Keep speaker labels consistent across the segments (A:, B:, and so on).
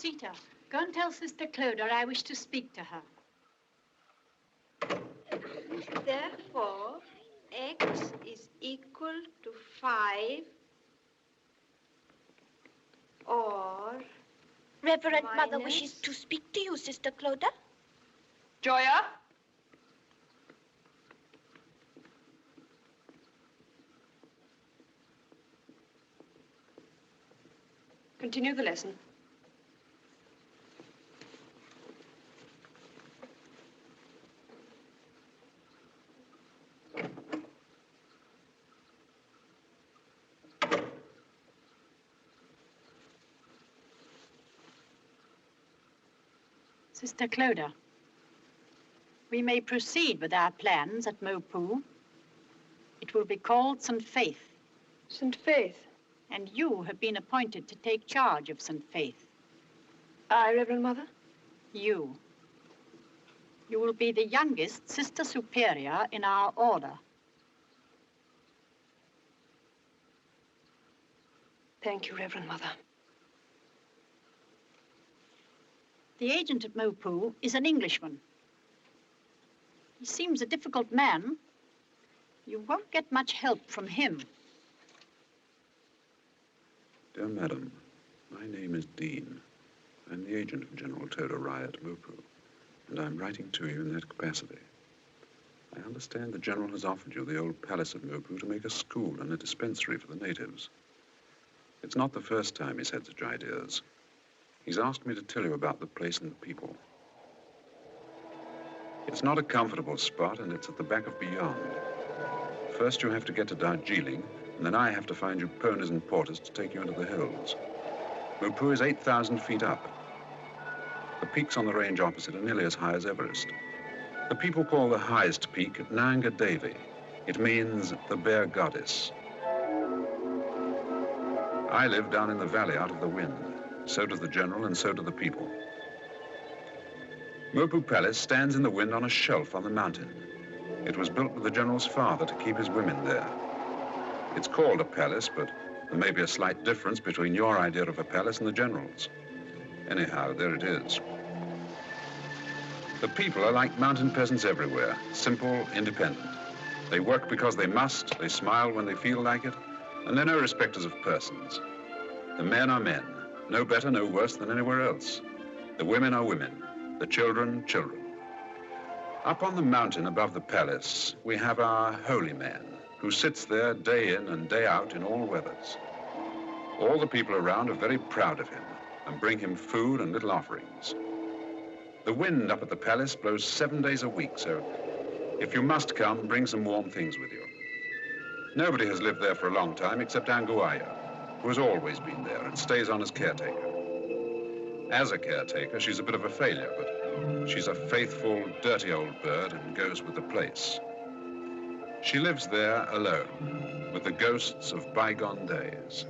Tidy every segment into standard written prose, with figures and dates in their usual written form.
A: Sita, go and tell Sister Clodagh I wish to speak to her.
B: Therefore, x is equal to 5 or...
C: Reverend Mother wishes to speak to you, Sister Clodagh.
D: Joya? Continue the lesson.
A: Sister Clodagh, we may proceed with our plans at Mopu. It will be called St. Faith.
D: St. Faith?
A: And you have been appointed to take charge of St. Faith.
D: I, Reverend Mother?
A: You. You will be the youngest Sister Superior in our order.
D: Thank you, Reverend Mother.
A: The agent at Mopu is an Englishman. He seems a difficult man. You won't get much help from him.
E: Dear Madam, my name is Dean. I'm the agent of General Toda Rai at Mopu, and I'm writing to you in that capacity. I understand the General has offered you the old palace of Mopu to make a school and a dispensary for the natives. It's not the first time he's had such ideas. He's asked me to tell you about the place and the people. It's not a comfortable spot, and it's at the back of beyond. First you have to get to Darjeeling, and then I have to find you ponies and porters to take you into the hills. Mopu is 8,000 feet up. The peaks on the range opposite are nearly as high as Everest. The people call the highest peak Nanga Devi. It means the bear goddess. I live down in the valley out of the wind. So does the General, and so do the people. Mopu Palace stands in the wind on a shelf on the mountain. It was built with the General's father to keep his women there. It's called a palace, but There may be a slight difference between your idea of a palace and the general's. Anyhow, there it is. The people are like mountain peasants everywhere, simple, independent. They work because they must, they smile when they feel like it, and they're no respecters of persons. The men are men, no better, no worse than anywhere else. The women are women, the children, children. Up on the mountain above the palace, we have our holy man, who sits there day in and day out in all weathers. All the people around are very proud of him and bring him food and little offerings. The wind up at the palace blows 7 days a week, so if you must come, bring some warm things with you. Nobody has lived there for a long time except Anguaya, who has always been there and stays on as caretaker. As a caretaker, she's a bit of a failure, but she's a faithful, dirty old bird and goes with the place. She lives there alone, with the ghosts of bygone days.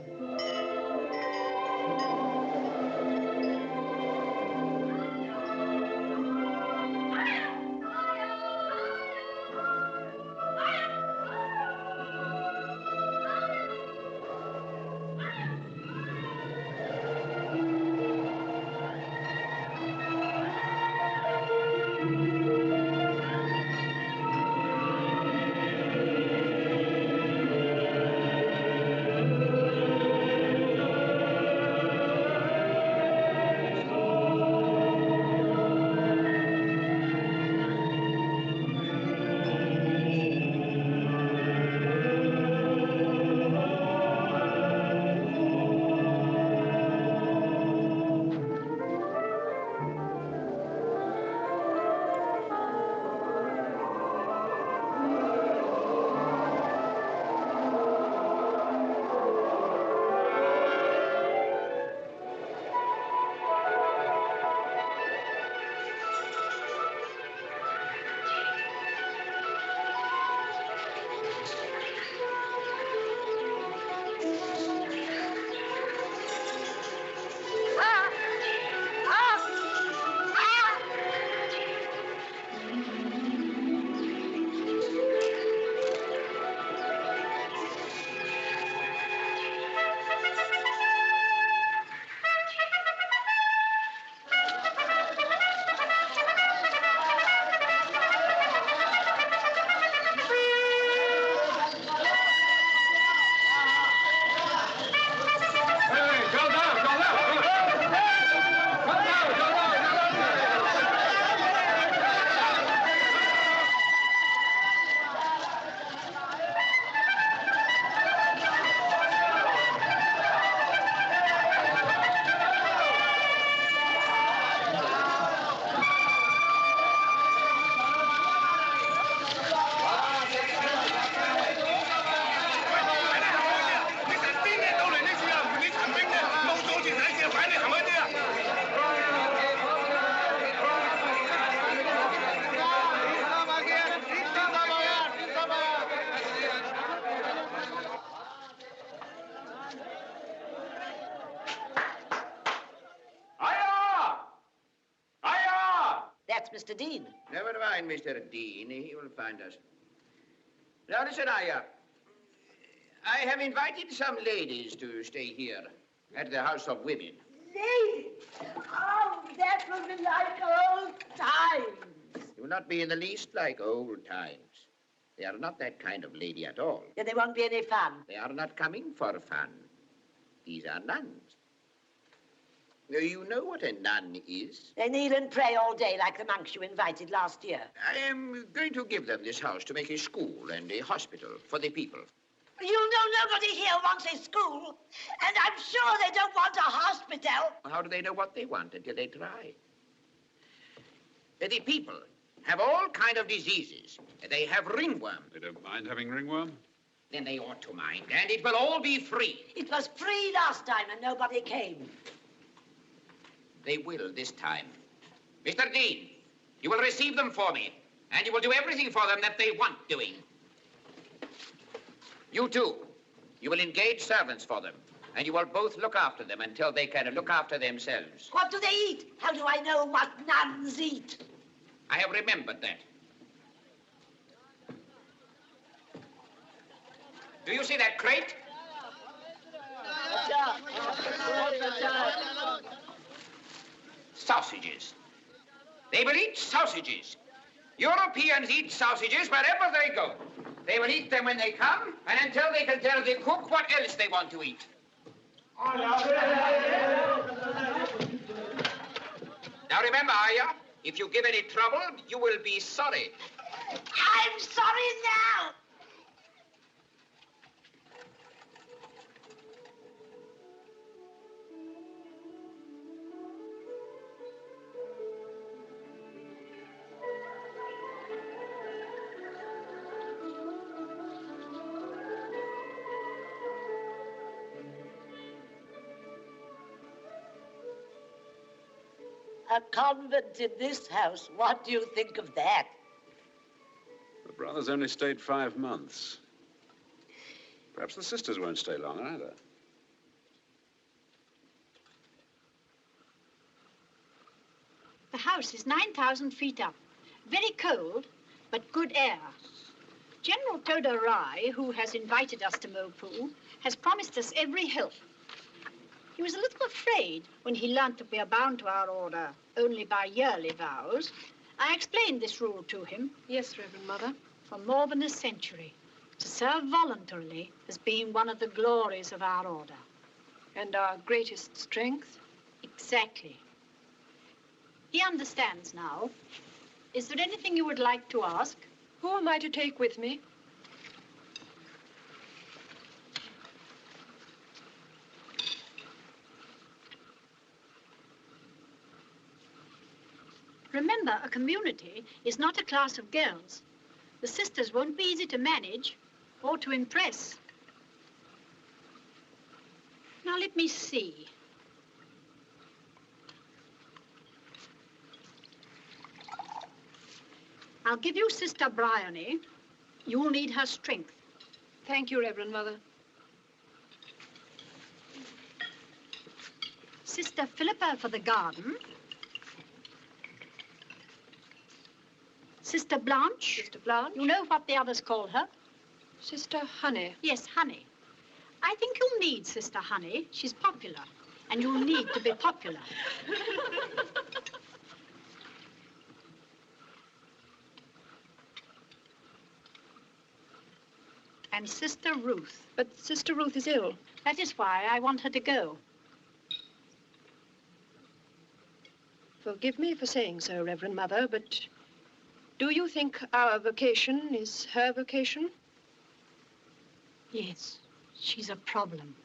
F: Mr. Dean.
G: Never mind, Mr. Dean. He will find us. Now, listen, I have invited some ladies to stay here at the House of Women.
C: Ladies? Oh, that will be like old times.
G: It will not be in the least like old times. They are not that kind of lady at all.
C: Then there won't be any fun.
G: They are not coming for fun. These are nuns. You know what a nun is?
C: They kneel and pray all day like the monks you invited last year.
G: I am going to give them this house to make a school and a hospital for the people.
C: You know nobody here wants a school, and I'm sure they don't want a hospital.
G: How do they know what they want until they try? The people have all kind of diseases. They have ringworm.
E: They don't mind having ringworm?
G: Then they ought to mind, and it will all be free.
C: It was free last time, and nobody came.
G: They will this time. Mr. Dean, you will receive them for me, and you will do everything for them that they want doing. You too. You will engage servants for them, and you will both look after them until they can look after themselves.
C: What do they eat? How do I know what nuns eat?
G: I have remembered that. Do you see that crate? Sausages. They will eat sausages. Europeans eat sausages wherever they go. They will eat them when they come, and until they can tell the cook what else they want to eat. Now remember, Aya, if you give any trouble, you will be sorry.
C: I'm sorry now. A convent in this house. What do you think of that?
E: The brothers only stayed 5 months. Perhaps the sisters won't stay long either.
A: The house is 9,000 feet up. Very cold, but good air. General Toda Rai, who has invited us to Mopu, has promised us every help. He was a little afraid when he learnt that we are bound to our order only by yearly vows. I explained this rule to him.
D: Yes, Reverend Mother.
A: For more than a century, to serve voluntarily has been one of the glories of our order.
D: And our greatest strength?
A: Exactly. He understands now. Is there anything you would like to ask?
D: Who am I to take with me?
A: Remember, a community is not a class of girls. The sisters won't be easy to manage or to impress. Now, let me see. I'll give you Sister Bryony. You'll need her strength.
D: Thank you, Reverend Mother.
A: Sister Philippa for the garden. Sister Blanche.
D: Sister Blanche?
A: You know what the others call her?
D: Sister Honey.
A: Yes, Honey. I think you'll need Sister Honey. She's popular, and you'll need to be popular. And Sister Ruth.
D: But Sister Ruth is ill.
A: That is why I want her to go.
D: Forgive me for saying so, Reverend Mother, but do you think our vocation is her vocation?
A: Yes, she's a problem.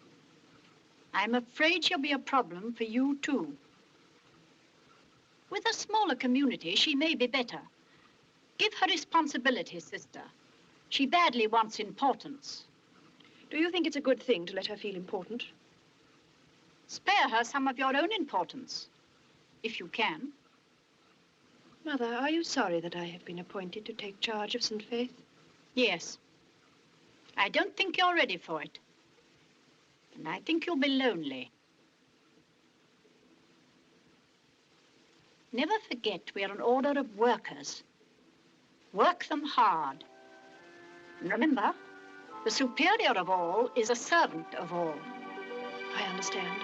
A: I'm afraid she'll be a problem for you, too. With a smaller community, she may be better. Give her responsibility, sister. She badly wants importance.
D: Do you think it's a good thing to let her feel important?
A: Spare her some of your own importance, if you can.
D: Mother, are you sorry that I have been appointed to take charge of St. Faith?
A: Yes. I don't think you're ready for it. And I think you'll be lonely. Never forget we are an order of workers. Work them hard. And remember, the superior of all is a servant of all.
D: I understand.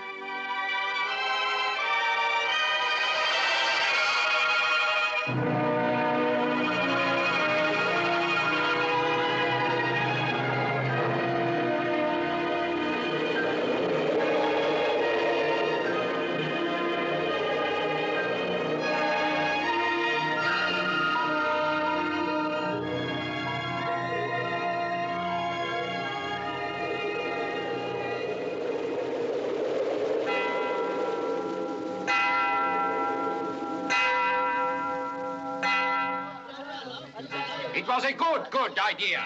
G: It was a good idea.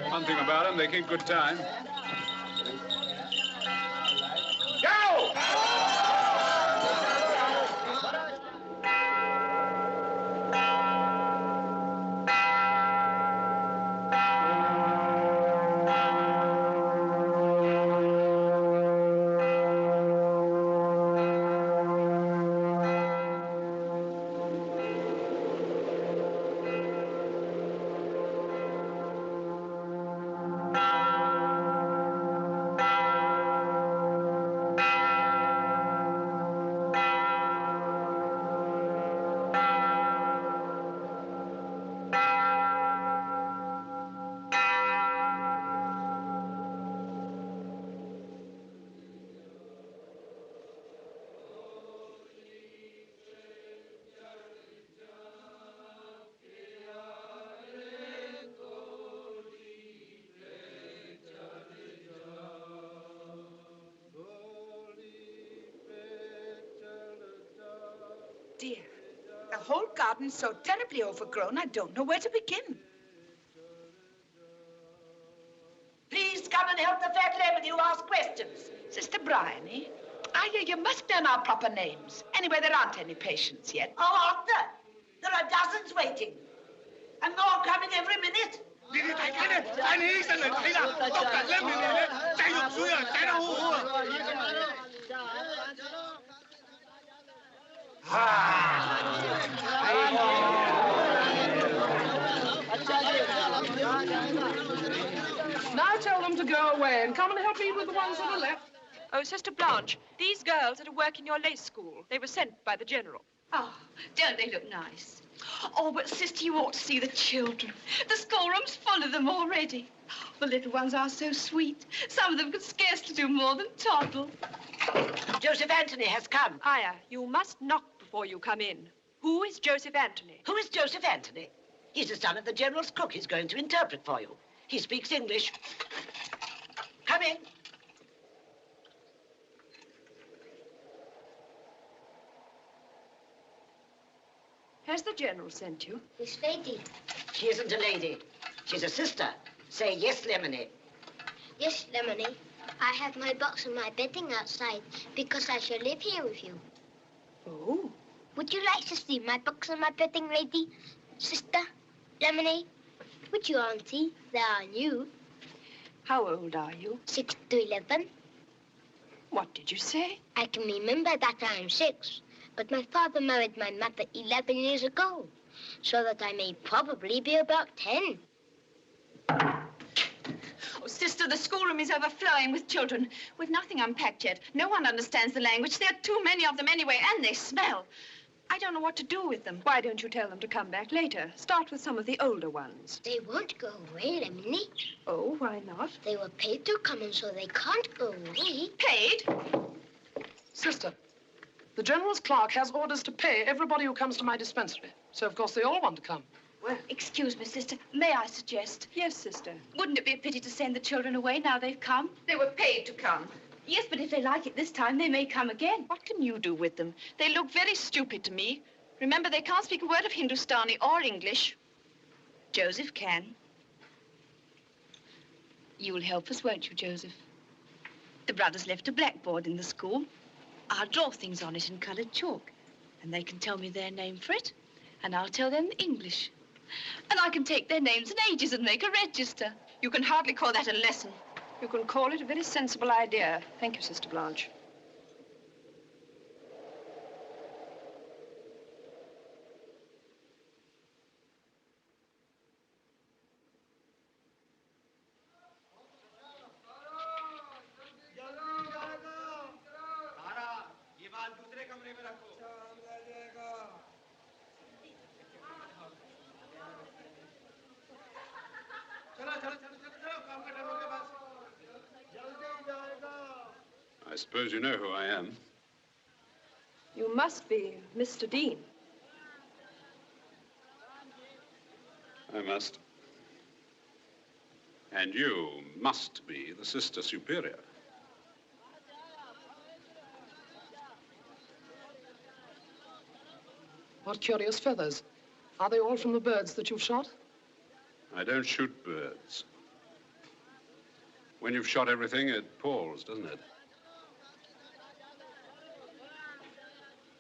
E: One thing about them, they keep good time.
G: Go!
F: garden's so terribly overgrown, I don't know where to begin.
C: Please come and help the fat lemon who asks questions.
F: Sister Bryony, you must learn our proper names. Anyway, there aren't any patients yet.
C: Oh, aren't there? There are dozens waiting. And more coming every minute.
H: Now tell them to go away and come and help me with the ones that are left.
D: Oh, Sister Blanche, these girls are to work in your lace school. They were sent by the General.
B: Oh, don't they look nice? Oh, but sister, you ought to see the children. The schoolroom's full of them already. The little ones are so sweet. Some of them could scarcely do more than toddle.
C: Joseph Anthony has come.
D: Aya, you must knock before you come in. Who is Joseph Anthony?
C: Who is Joseph Anthony? He's the son of the General's cook. He's going to interpret for you. He speaks English. Come in.
D: Has the General sent you?
I: This lady.
C: She isn't a lady. She's a sister. Say yes, Lemony.
I: Yes, Lemony. I have my box and my bedding outside because I shall live here with you.
D: Oh.
I: Would you like to see my box and my bedding, lady? Sister? Lemony? Would you, Auntie? They are new.
D: How old are you?
I: 6 to 11.
D: What did you say?
I: I can remember that I am 6. But my father married my mother 11 years ago, so that I may probably be about 10.
B: Oh, sister, the schoolroom is overflowing with children. We've nothing unpacked yet. No one understands the language. There are too many of them anyway, and they smell. I don't know what to do with them.
D: Why don't you tell them to come back later? Start with some of the older ones.
I: They won't go away, Lemony.
D: Oh, why not?
I: They were paid to come, and so they can't go away.
B: Paid?
H: Sister, the General's clerk has orders to pay everybody who comes to my dispensary. So, of course, they all want to come.
B: Well, excuse me, sister. May I suggest?
D: Yes, sister.
B: Wouldn't it be a pity to send the children away now they've come? They were paid to come. Yes, but if they like it this time, they may come again.
A: What can you do with them? They look very stupid to me. Remember, they can't speak a word of Hindustani or English. Joseph can. You'll help us, won't you, Joseph? The brothers left a blackboard in the school. I'll draw things on it in colored chalk, and they can tell me their name for it, and I'll tell them English. And I can take their names and ages and make a register. You can hardly call that a lesson.
D: You can call it a very sensible idea. Thank you, Sister Blanche.
E: I suppose you know who I am.
D: You must be Mr. Dean.
E: I must. And you must be the Sister Superior.
H: What curious feathers. Are they all from the birds that you've shot?
E: I don't shoot birds. When you've shot everything, it palls, doesn't it?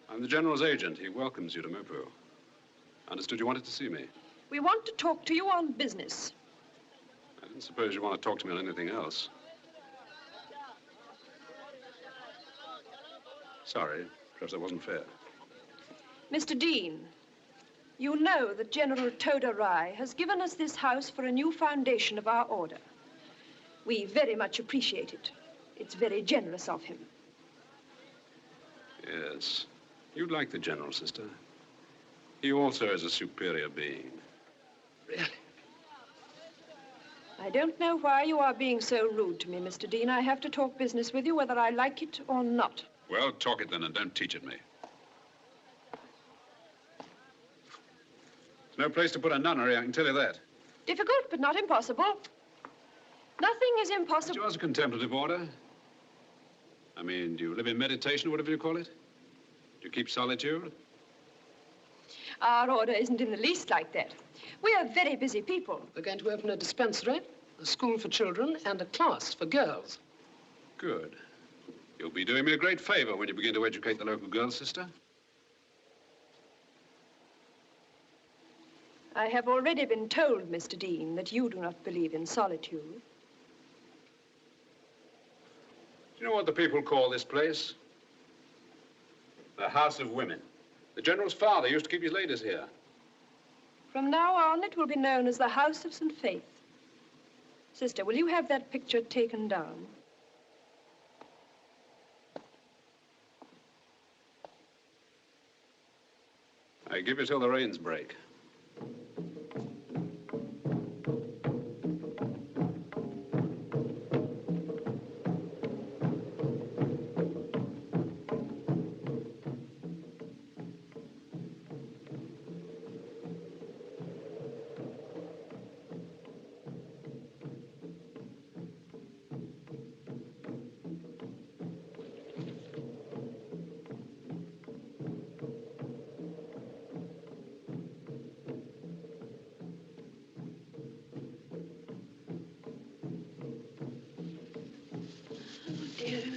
E: I'm the General's agent. He welcomes you to Mopu. Understood you wanted to see me.
D: We want to talk to you on business.
E: I didn't suppose you want to talk to me on anything else. Sorry, perhaps that wasn't fair.
D: Mr. Dean, you know that General Toda Rai has given us this house for a new foundation of our order. We very much appreciate it. It's very generous of him.
E: Yes. You'd like the General, sister. He also is a superior being.
H: Really?
D: I don't know why you are being so rude to me, Mr. Dean. I have to talk business with you, whether I like it or not.
E: Well, talk it then, and don't teach it me. There's no place to put a nunnery, I can tell you that.
D: Difficult, but not impossible. Nothing is impossible.
E: Is yours a contemplative order? I mean, do you live in meditation, or whatever you call it? Do you keep solitude?
D: Our order isn't in the least like that. We are very busy people.
H: We're going to open a dispensary, a school for children, and a class for girls.
E: Good. You'll be doing me a great favor when you begin to educate the local girls, sister.
D: I have already been told, Mr. Dean, that you do not believe in solitude.
E: Do you know what the people call this place? The House of Women. The General's father used to keep his ladies here.
D: From now on, it will be known as the House of St. Faith. Sister, will you have that picture taken down?
E: I give you till the rains break.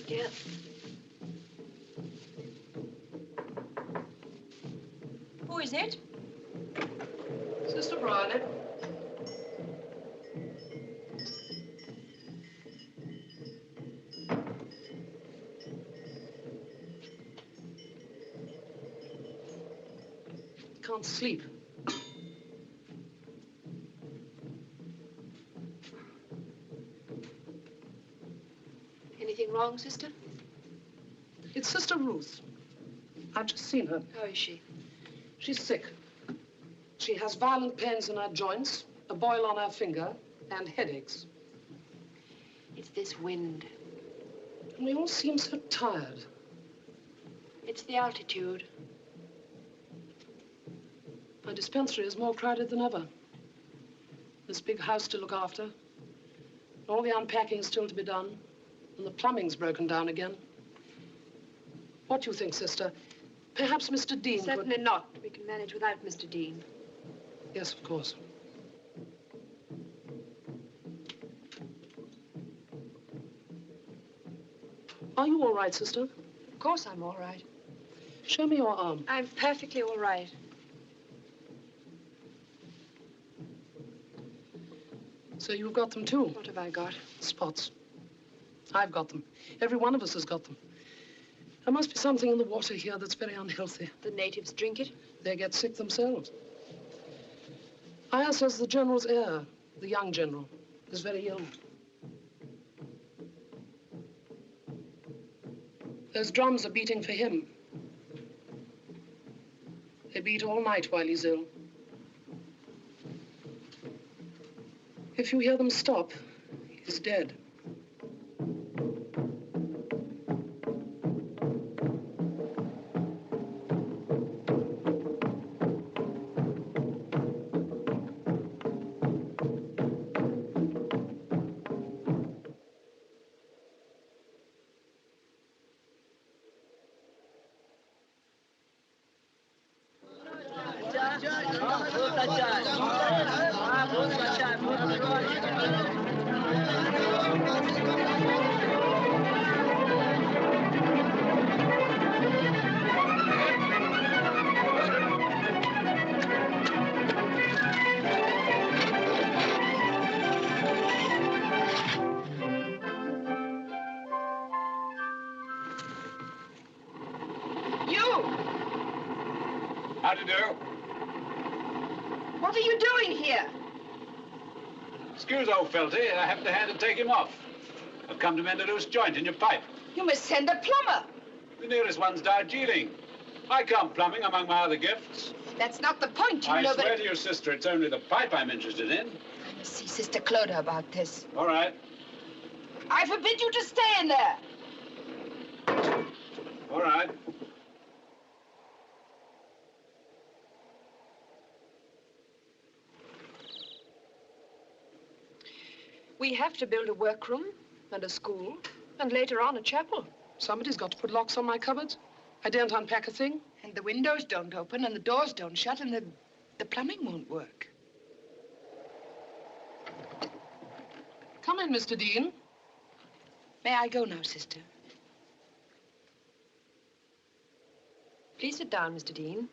D: Dear. Who is it?
H: Sister Briley. Can't sleep.
D: Anything wrong, sister?
H: It's Sister Ruth. I've just seen her.
D: How is she?
H: She's sick. She has violent pains in her joints, a boil on her finger, and headaches.
D: It's this wind.
H: And we all seem so tired.
D: It's the altitude.
H: My dispensary is more crowded than ever. This big house to look after. All the unpacking still to be done. And the plumbing's broken down again. What do you think, sister? Perhaps Mr. Dean
D: Certainly not. We can manage without Mr. Dean.
H: Yes, of course. Are you all right, sister?
D: Of course I'm all right.
H: Show me your arm.
D: I'm perfectly all right.
H: So you've got them, too?
D: What have I got?
H: Spots. I've got them. Every one of us has got them. There must be something in the water here that's very unhealthy.
D: The natives drink it?
H: They get sick themselves. Aya says the General's heir, the young General, is very ill. Those drums are beating for him. They beat all night while he's ill. If you hear them stop, he's dead.
G: How to do?
F: What are you doing here?
E: Excuse old Felty, I haven't a hand to take him off. I've come to mend a loose joint in your pipe.
F: You must send a plumber.
E: The nearest one's Darjeeling. I come plumbing among my other gifts.
F: That's not the point, you
E: I
F: know,
E: swear to you, sister, it's only the pipe I'm interested in.
F: I must see Sister Clodagh about this.
E: All right.
F: I forbid you to stay in there.
E: All right.
D: We have to build a workroom and a school, and later on a chapel.
H: Somebody's got to put locks on my cupboards. I daren't unpack a thing.
F: And the windows don't open and the doors don't shut and the plumbing won't work.
H: Come in, Mr. Dean.
F: May I go now, sister?
D: Please sit down, Mr. Dean.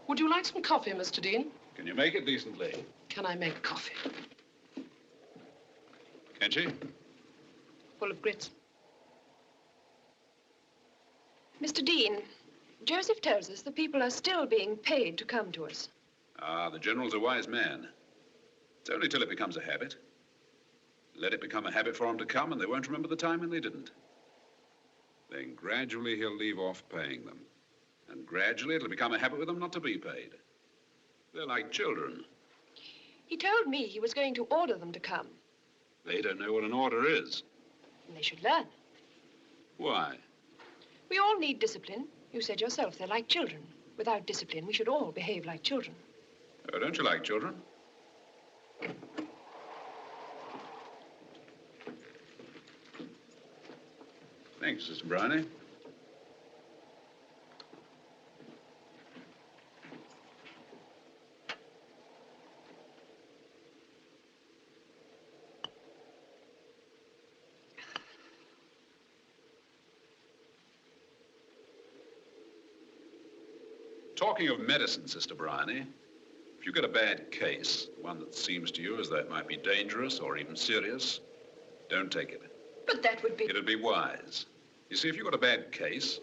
H: Would you like some coffee, Mr. Dean?
E: Can you make it decently?
H: Can I make coffee?
E: Can she?
D: Full of grits. Mr. Dean, Joseph tells us the people are still being paid to come to us.
E: Ah, the General's a wise man. It's only till it becomes a habit. Let it become a habit for them to come, and they won't remember the time when they didn't. Then gradually he'll leave off paying them. And gradually it'll become a habit with them not to be paid. They're like children.
D: He told me he was going to order them to come.
E: They don't know what an order is.
D: And they should learn.
E: Why?
D: We all need discipline. You said yourself, they're like children. Without discipline, we should all behave like children.
E: Oh, don't you like children? Thanks, Sister Bryony. Talking of medicine, Sister Bryony, if you get a bad case, one that seems to you as though it might be dangerous or even serious, don't take it.
D: But that would be...
E: It'd be wise. You see, if you got a bad case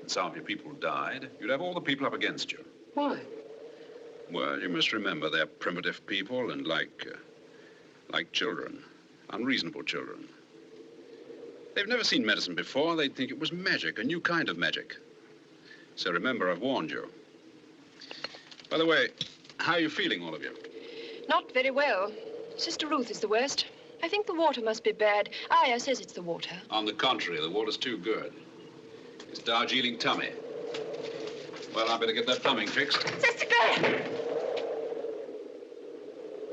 E: and some of your people died, you'd have all the people up against you.
H: Why?
E: Well, you must remember they're primitive people and like children, unreasonable children. They've never seen medicine before. They'd think it was magic, a new kind of magic. So remember, I've warned you. By the way, how are you feeling, all of you?
D: Not very well. Sister Ruth is the worst. I think the water must be bad. Aya says it's the water.
E: On the contrary, the water's too good. It's Darjeeling tummy. Well, I better get that plumbing fixed.
D: Sister Claire!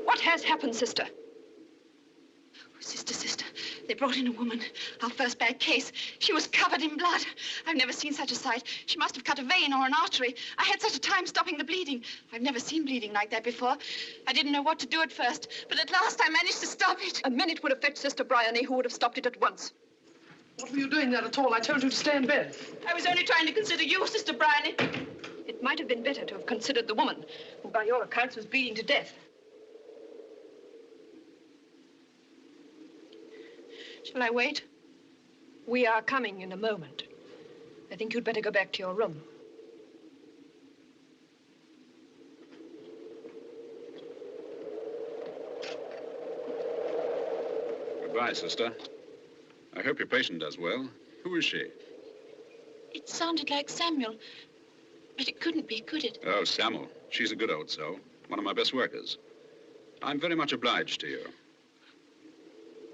D: What has happened, sister?
B: Oh, sister. They brought in a woman. Our first bad case. She was covered in blood. I've never seen such a sight. She must have cut a vein or an artery. I had such a time stopping the bleeding. I've never seen bleeding like that before. I didn't know what to do at first, but at last I managed to stop it.
D: A minute would have fetched Sister Bryony, who would have stopped it at once.
H: What were you doing there at all? I told you to stay in bed.
B: I was only trying to consider you, Sister Bryony.
D: It might have been better to have considered the woman, who by all accounts was bleeding to death.
B: Shall I wait?
D: We are coming in a moment. I think you'd better go back to your room.
E: Goodbye, sister. I hope your patient does well. Who is she?
B: It sounded like Samuel, but it couldn't be, could it?
E: Oh, Samuel. She's a good old soul. One of my best workers. I'm very much obliged to you.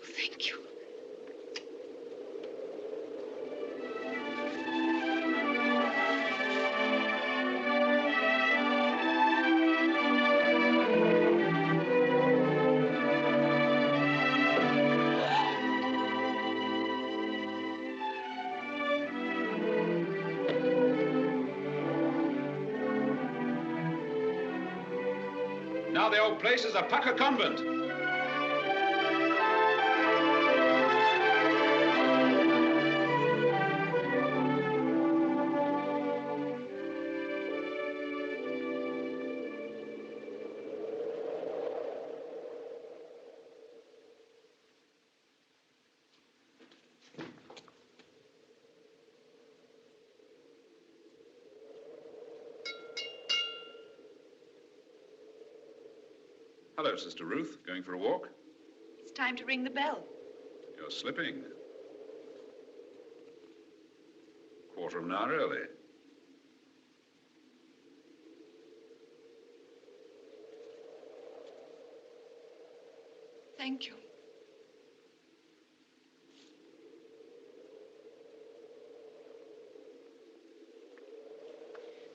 B: Thank you.
E: Now the old place is a pucker convent. Hello, Sister Ruth. Going for a walk?
B: It's time to ring the bell.
E: You're slipping. Quarter of an hour early.
B: Thank you.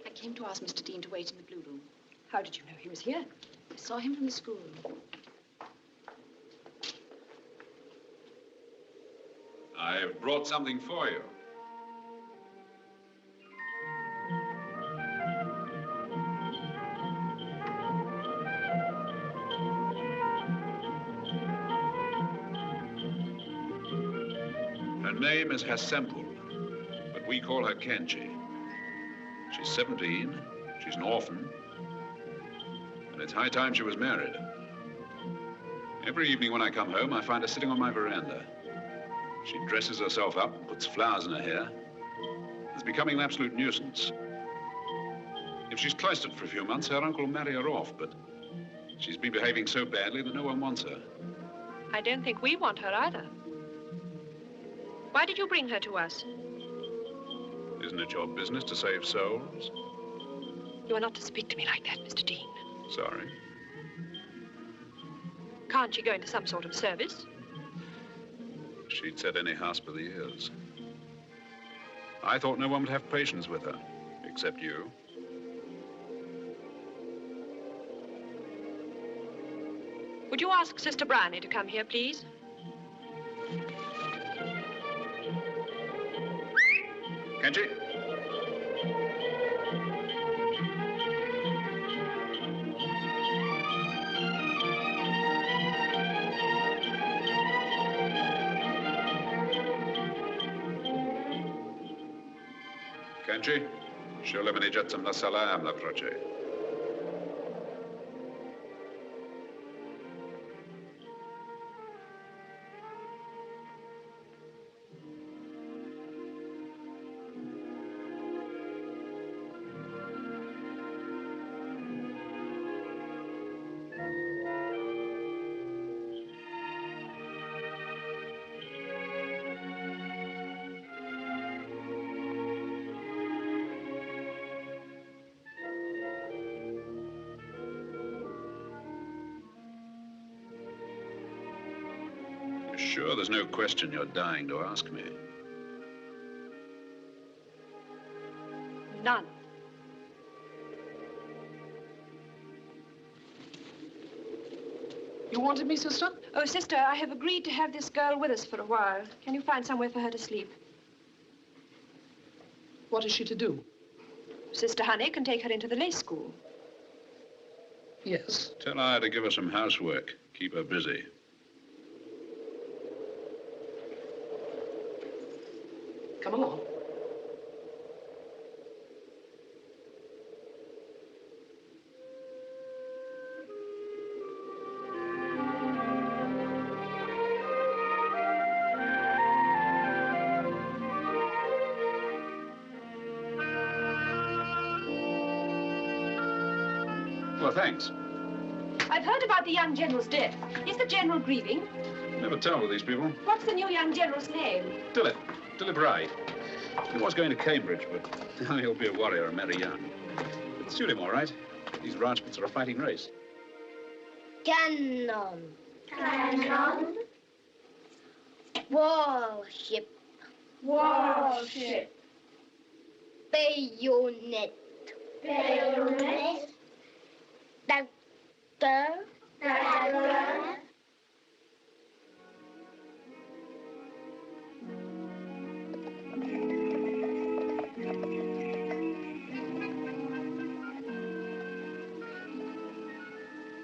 B: I came to ask Mr. Dean to wait in the blue room.
D: How did you know he was here?
B: I saw him from the schoolroom.
E: I've brought something for you. Her name is Hassemble, but we call her Kenji. She's 17, she's an orphan, and it's high time she was married. Every evening when I come home, I find her sitting on my veranda. She dresses herself up and puts flowers in her hair. It's becoming an absolute nuisance. If she's cloistered for a few months, her uncle will marry her off, but she's been behaving so badly that no one wants her.
D: I don't think we want her either. Why did you bring her to us?
E: Isn't it your business to save souls?
D: You are not to speak to me like that, Mr. Dean.
E: Sorry.
D: Can't she go into some sort of service?
E: She'd set any house by the ears. I thought no one would have patience with her, except you.
D: Would you ask Sister Bryony to come here, please?
E: Kenji? Kenji, šele mi neđacam na salam na proče. Sure, there's no question you're dying to ask me.
D: None.
H: You wanted me, sister?
D: Oh, sister, I have agreed to have this girl with us for a while. Can you find somewhere for her to sleep?
H: What is she to do?
D: Sister Honey can take her into the lace school.
H: Yes.
E: Tell her to give her some housework. Keep her busy.
H: Come along.
E: Well, thanks.
D: I've heard about the young general's death. Is the general grieving?
E: Never tell with these people.
D: What's the new young general's name?
E: Dilip Wright. He was going to Cambridge, but now he'll be a warrior and marry young. It'll suit him all right. These Rajputs are a fighting race.
I: Cannon. Cannon. Warship.
B: Warship.
I: Bayonet.
B: Bayonet.
I: Dagger.
B: Dagger.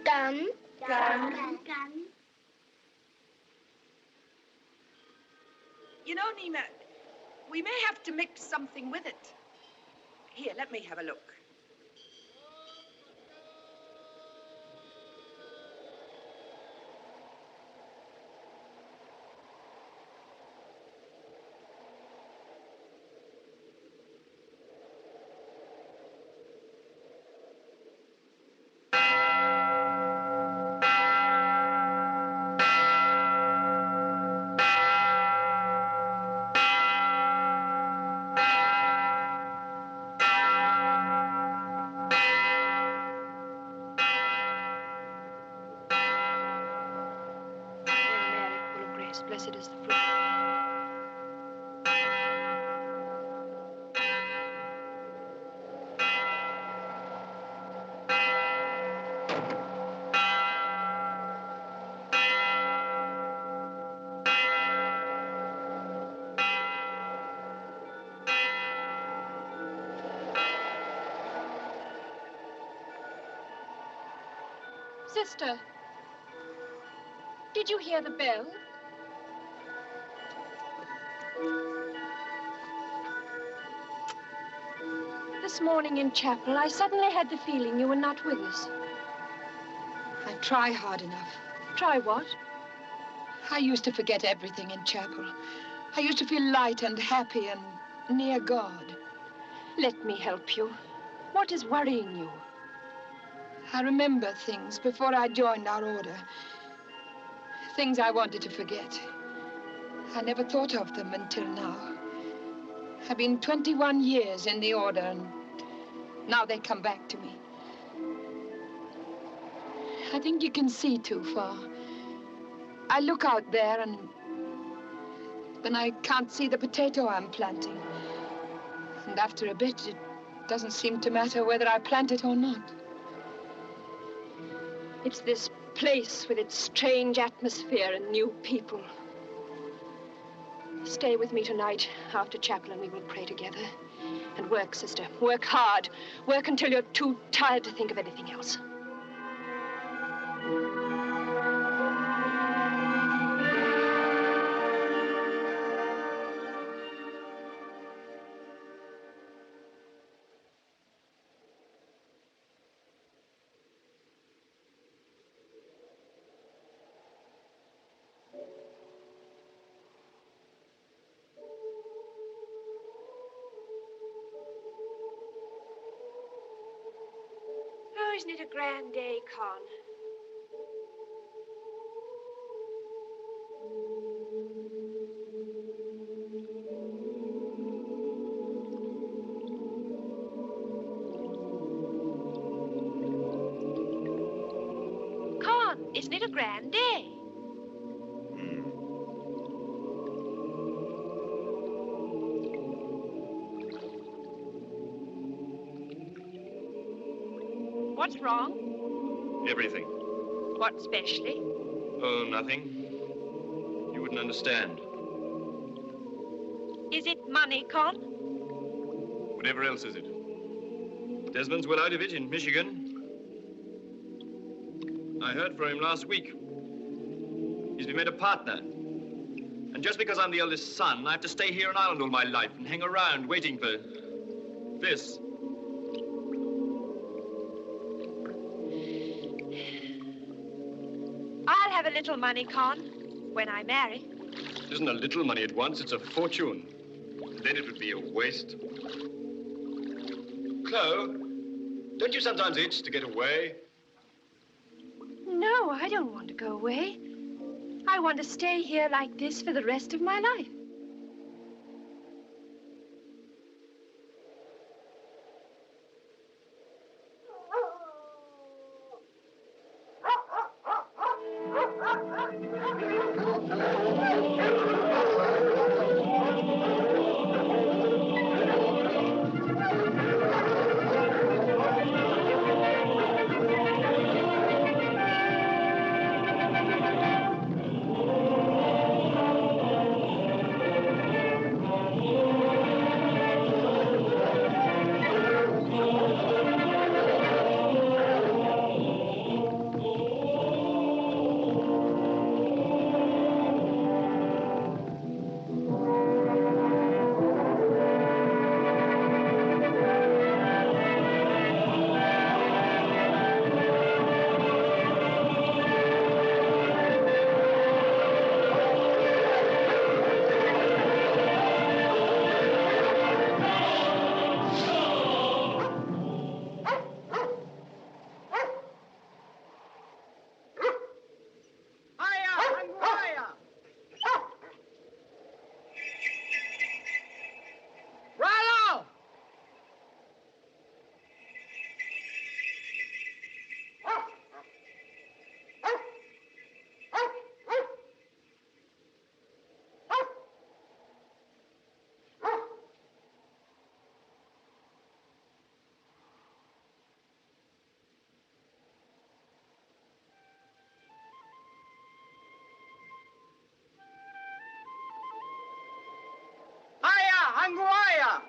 I: Gun.
B: Gun.
I: Gun.
J: You know, Nina, we may have to mix something with it. Here, let me have a look.
D: Blessed is the fruit. Sister, did you hear the bell? This morning in chapel, I suddenly had the feeling you were not with us.
F: I try hard enough.
D: Try what?
F: I used to forget everything in chapel. I used to feel light and happy and near God.
D: Let me help you. What is worrying you?
F: I remember things before I joined our order. Things I wanted to forget. I never thought of them until now. I've been 21 years in the order, and now they come back to me. I think you can see too far. I look out there, and then I can't see the potato I'm planting. And after a bit, it doesn't seem to matter whether I plant it or not.
D: It's this place with its strange atmosphere and new people. Stay with me tonight after chapel and we will pray together. And work, sister. Work hard. Work until you're too tired to think of anything else.
J: Oh, isn't it a grand day, Con? Con, isn't it a grand day? What's wrong?
K: Everything.
J: What specially?
K: Oh, nothing. You wouldn't understand.
J: Is it money, Con?
K: Whatever else is it? Desmond's well out of it in Michigan. I heard from him last week. He's been made a partner. And just because I'm the eldest son, I have to stay here in Ireland all my life and hang around waiting for this.
J: I'll have a little money, Con, when I marry.
K: It isn't a little money at once, it's a fortune. And then it would be a waste. Chloe, don't you sometimes itch to get away?
D: No, I don't want to go away. I want to stay here like this for the rest of my life.
L: Anguaya!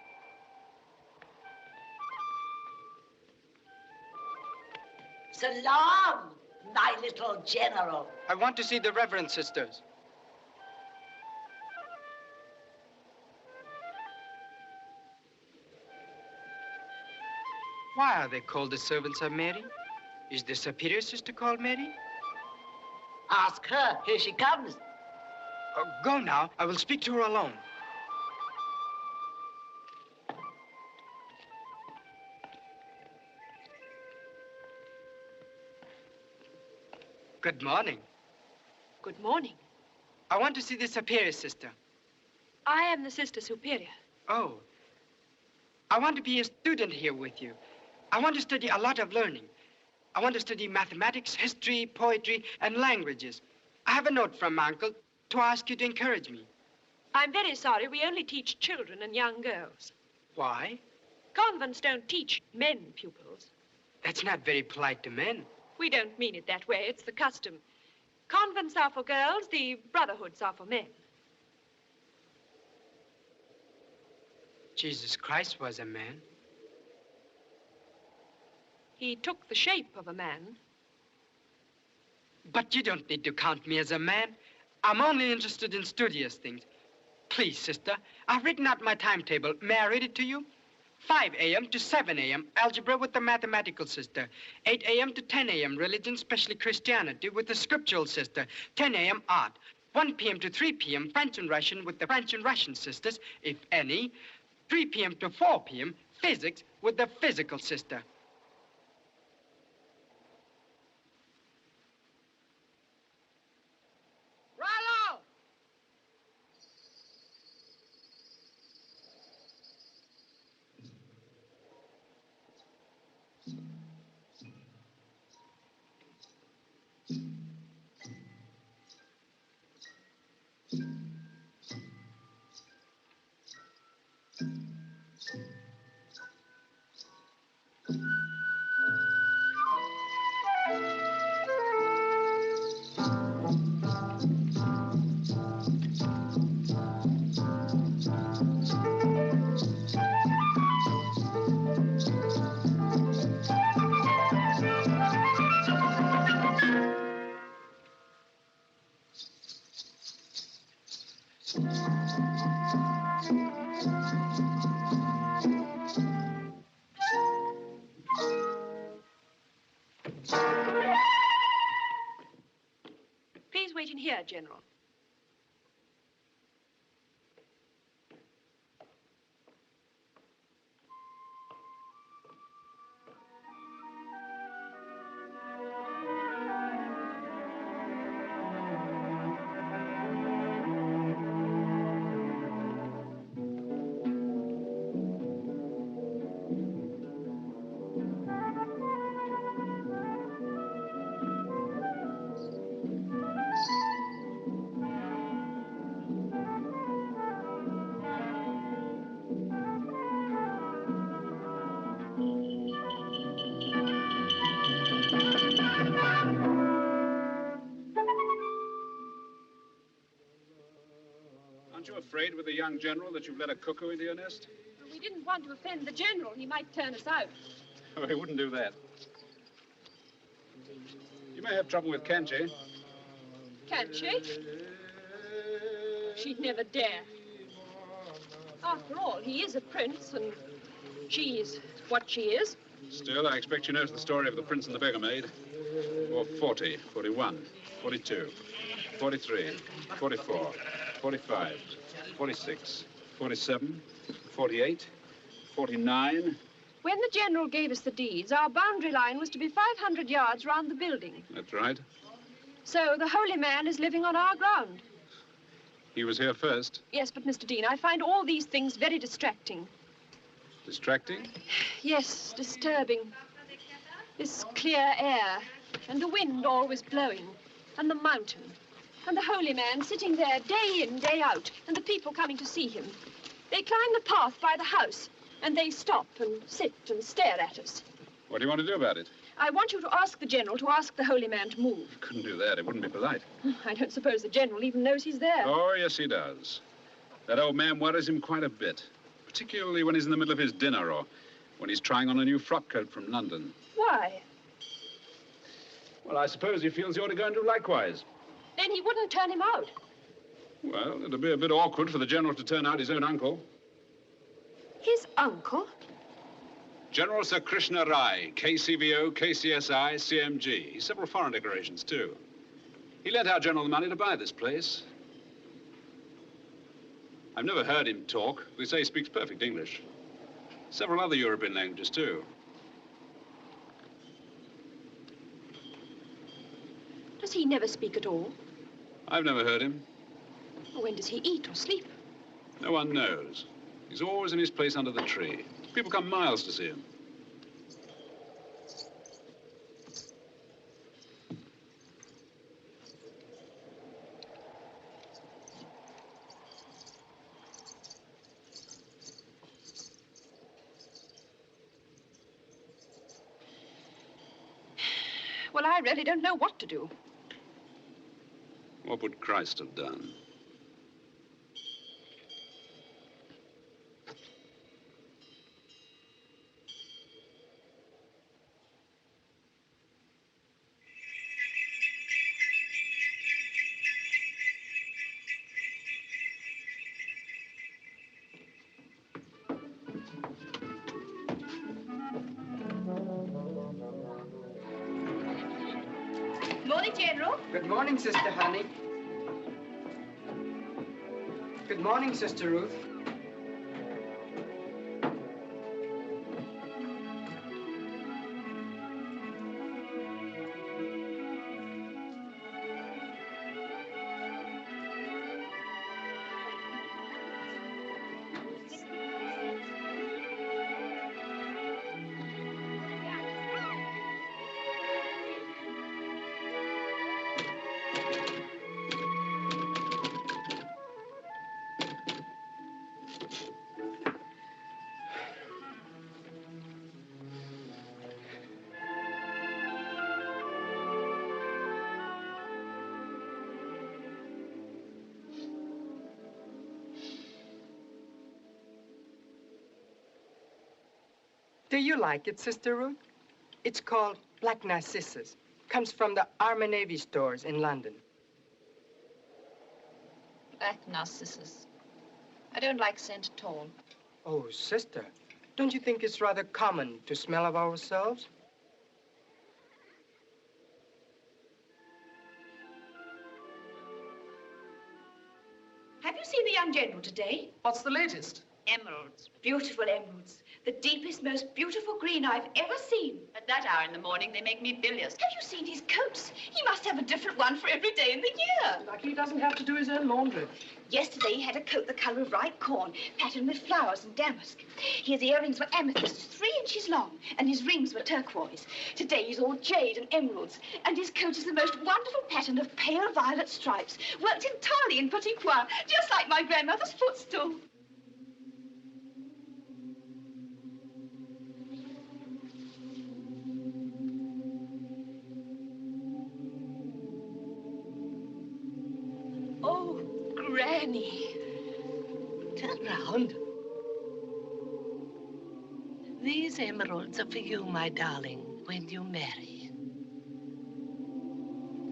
C: Salam, my little general.
L: I want to see the Reverend Sisters. Why are they called the servants of Mary? Is the superior sister called Mary?
C: Ask her. Here she comes.
L: Go now. I will speak to her alone. Good morning.
D: Good morning.
L: I want to see the superior sister.
D: I am the Sister Superior.
L: Oh. I want to be a student here with you. I want to study a lot of learning. I want to study mathematics, history, poetry, and languages. I have a note from my uncle to ask you to encourage me.
D: I'm very sorry. We only teach children and young girls.
L: Why?
D: Convents don't teach men pupils.
L: That's not very polite to men.
D: We don't mean it that way. It's the custom. Convents are for girls. The brotherhoods are for men.
L: Jesus Christ was a man.
D: He took the shape of a man.
L: But you don't need to count me as a man. I'm only interested in studious things. Please, sister, I've written out my timetable. May I read it to you? 5 a.m. to 7 a.m., algebra with the mathematical sister. 8 a.m. to 10 a.m., religion, especially Christianity, with the scriptural sister. 10 a.m., art. 1 p.m. to 3 p.m., French and Russian with the French and Russian sisters, if any. 3 p.m. to 4 p.m., physics with the physical sister.
J: Rollo!
D: Please wait in here, General.
E: Aren't you afraid with the young general that you've let a cuckoo into your nest?
D: Well, we didn't want to offend the General. He might turn us out.
E: Oh, he wouldn't do that. You may have trouble with Kanchi.
D: Can't she? She'd never dare. After all, he is a prince, and she is what she is.
E: Still, I expect she knows the story of the prince and the beggar maid. Or 40, 41, 42, 43, 44, 45, 46, 47, 48, 49.
D: When the General gave us the deeds, our boundary line was to be 500 yards round the building.
E: That's right.
D: So the holy man is living on our ground.
E: He was here first.
D: Yes, but Mr. Dean, I find all these things very distracting.
E: Distracting?
D: Yes, disturbing. This clear air, and the wind always blowing, and the mountain, and the holy man sitting there day in, day out, and the people coming to see him. They climb the path by the house, and they stop and sit and stare at us.
E: What do you want to do about it?
D: I want you to ask the General to ask the holy man to move.
E: Couldn't do that. It wouldn't be polite.
D: I don't suppose the General even knows he's there.
E: Oh, yes, he does. That old man worries him quite a bit, particularly when he's in the middle of his dinner or when he's trying on a new frock coat from London.
D: Why?
E: Well, I suppose he feels you ought to go and do likewise.
D: Then he wouldn't turn him out.
E: Well, it'll be a bit awkward for the General to turn out his own uncle.
D: His uncle?
E: General Sir Krishna Rai, KCVO, KCSI, CMG. He's several foreign decorations, too. He lent our General the money to buy this place. I've never heard him talk. They say he speaks perfect English. Several other European languages, too.
D: Does he never speak at all?
E: I've never heard him.
D: When does he eat or sleep?
E: No one knows. He's always in his place under the tree. People come miles to see him.
D: Well, I really don't know what to do.
E: What would Christ have done?
B: Morning, General.
L: Good morning, Sister Honey. Good morning, Sister Ruth. Do you like it, Sister Ruth? It's called Black Narcissus. Comes from the Army Navy stores in London.
B: Black Narcissus. I don't like scent at all.
L: Oh, Sister, don't you think it's rather common to smell of ourselves?
B: Have you seen the young general today?
H: What's the latest?
B: Emeralds. Beautiful emeralds. The deepest, most beautiful green I've ever seen. At that hour in the morning, they make me bilious. Have you seen his coats? He must have a different one for every day in the year.
H: Like he doesn't have to do his own laundry.
B: Yesterday, he had a coat the color of ripe corn, patterned with flowers and damask. His earrings were amethyst, 3 inches long, and his rings were turquoise. Today, he's all jade and emeralds, and his coat is the most wonderful pattern of pale violet stripes, worked entirely in petit pois, just like my grandmother's footstool. Oh, Granny.
C: Turn round. These emeralds are for you, my darling, when you marry.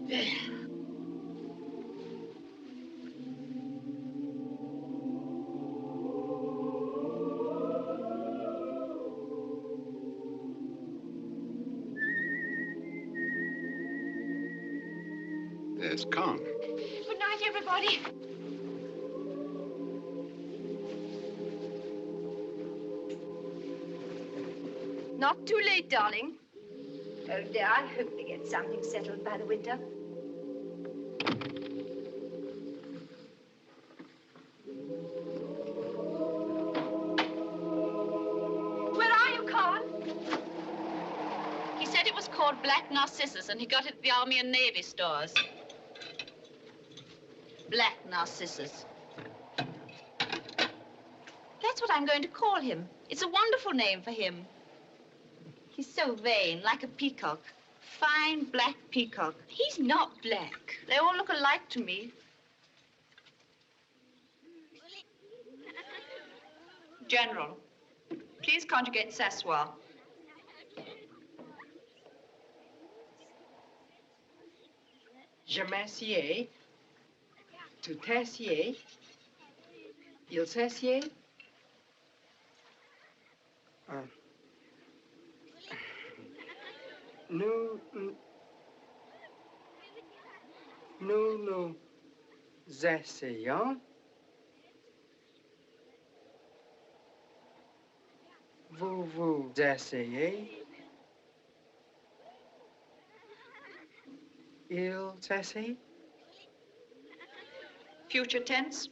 C: There.
E: Yes, come.
B: Good night, everybody.
D: Not too late, darling. Oh, dear, I hope they get something settled by the winter.
B: Where are you, Con? He said it was called Black Narcissus, and he got it at the Army and Navy stores. Black Narcissus. That's what I'm going to call him. It's a wonderful name for him. He's so vain, like a peacock. Fine black peacock. He's not black. They all look alike to me. General, please conjugate Sassoir.
L: Je m'assieds. Tu t'assieds. Il s'assied. Nous essayons. Vous essayez. Il s'essaye.
B: Future tense.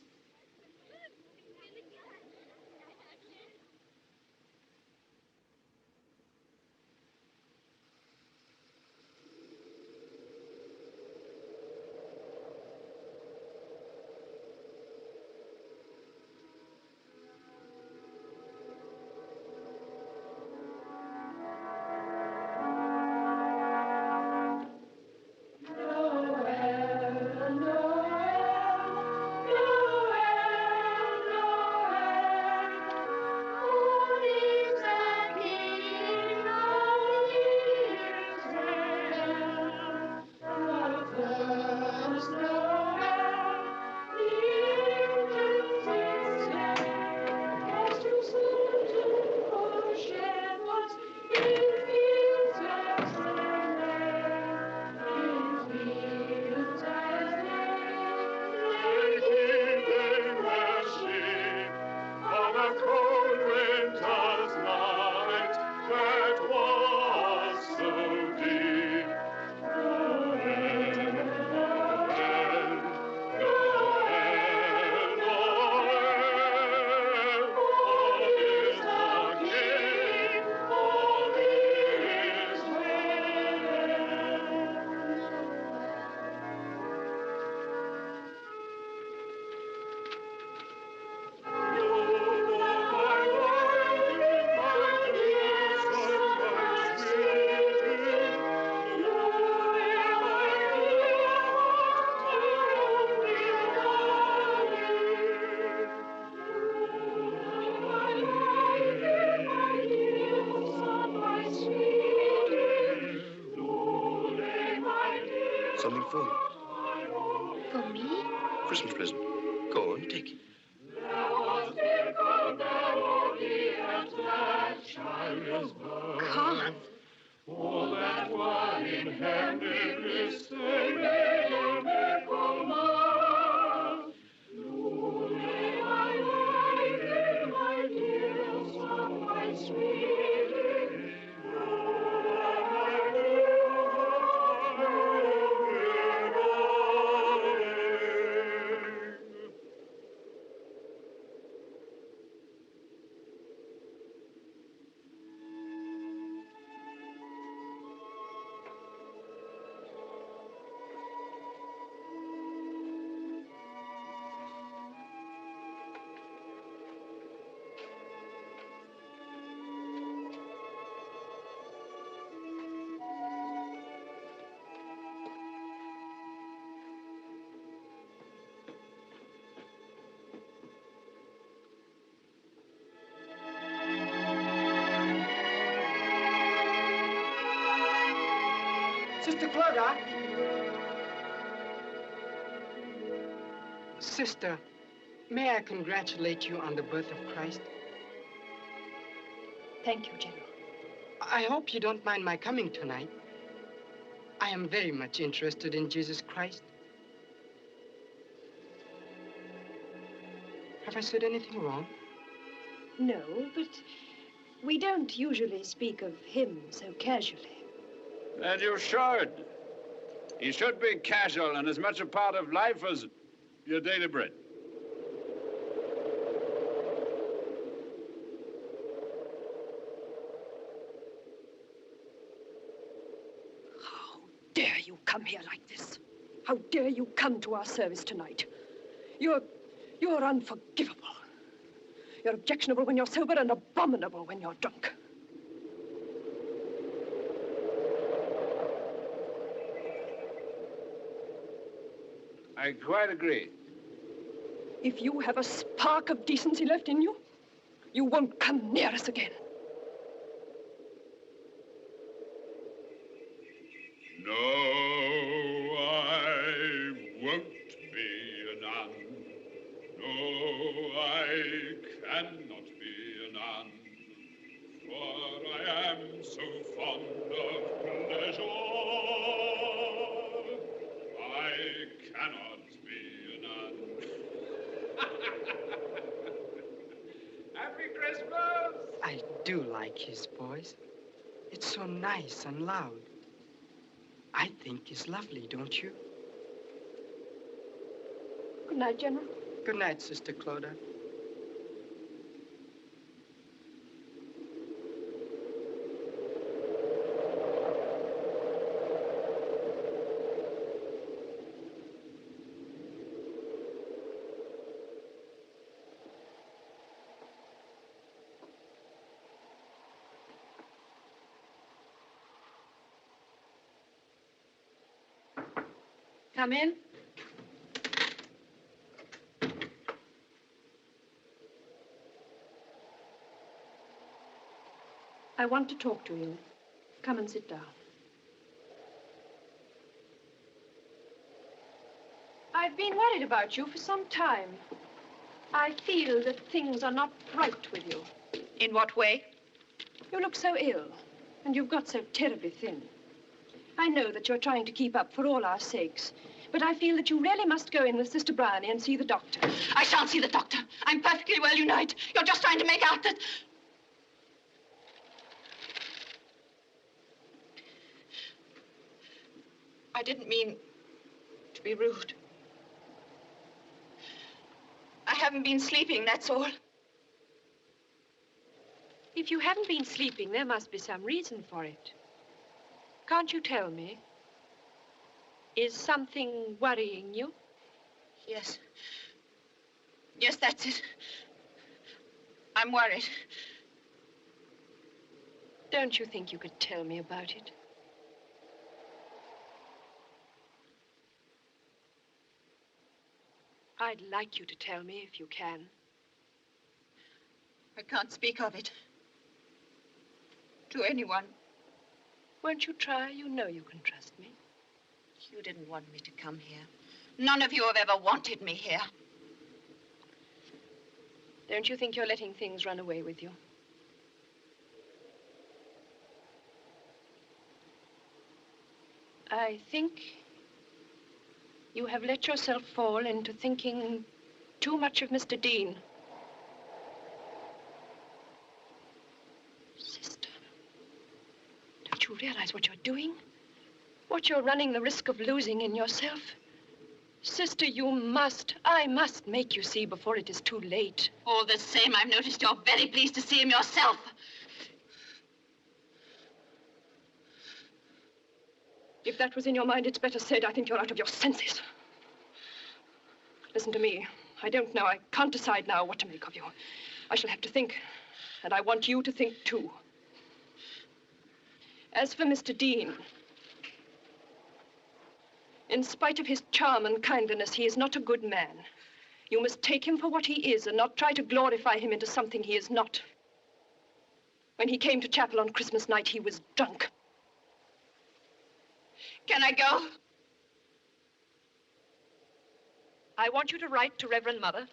M: Something for you.
I: For me?
M: Christmas present. Go on, take it.
I: Can't.
N: All that one in hand is
L: Sister Flora. Sister, may I congratulate you on the birth of Christ?
D: Thank you, General.
L: I hope you don't mind my coming tonight. I am very much interested in Jesus Christ. Have I said anything wrong?
D: No, but we don't usually speak of him so casually.
O: And you should. He should be casual and as much a part of life as your daily bread.
D: How dare you come here like this? How dare you come to our service tonight? You're unforgivable. You're objectionable when you're sober and abominable when you're drunk.
O: I quite agree.
D: If you have a spark of decency left in you, you won't come near us again.
O: No, I
L: do like his voice. It's so nice and loud. I think he's lovely, don't you?
D: Good night, General.
L: Good night, Sister Clodagh.
D: Come in. I want to talk to you. Come and sit down. I've been worried about you for some time. I feel that things are not right with you.
B: In what way?
D: You look so ill, and you've got so terribly thin. I know that you're trying to keep up for all our sakes, but I feel that you really must go in with Sister Bryony and see the doctor.
B: I shan't see the doctor. I'm perfectly well, you know it. You're just trying to make out that... I didn't mean to be rude. I haven't been sleeping, that's all.
D: If you haven't been sleeping, there must be some reason for it. Can't you tell me? Is something worrying you?
B: Yes. Yes, that's it. I'm worried.
D: Don't you think you could tell me about it? I'd like you to tell me if you can.
B: I can't speak of it to anyone.
D: Won't you try? You know you can trust me.
B: You didn't want me to come here. None of you have ever wanted me here.
D: Don't you think you're letting things run away with you? I think you have let yourself fall into thinking too much of Mr. Dean. Sister, don't you realize what you're doing? What you're running the risk of losing in yourself? Sister, I must make you see before it is too late.
B: All the same, I've noticed you're very pleased to see him yourself.
D: If that was in your mind, it's better said. I think you're out of your senses. Listen to me. I don't know. I can't decide now what to make of you. I shall have to think, and I want you to think, too. As for Mr. Dean, in spite of his charm and kindliness, he is not a good man. You must take him for what he is and not try to glorify him into something he is not. When he came to chapel on Christmas night, he was drunk.
B: Can I go?
D: I want you to write to Reverend Mother.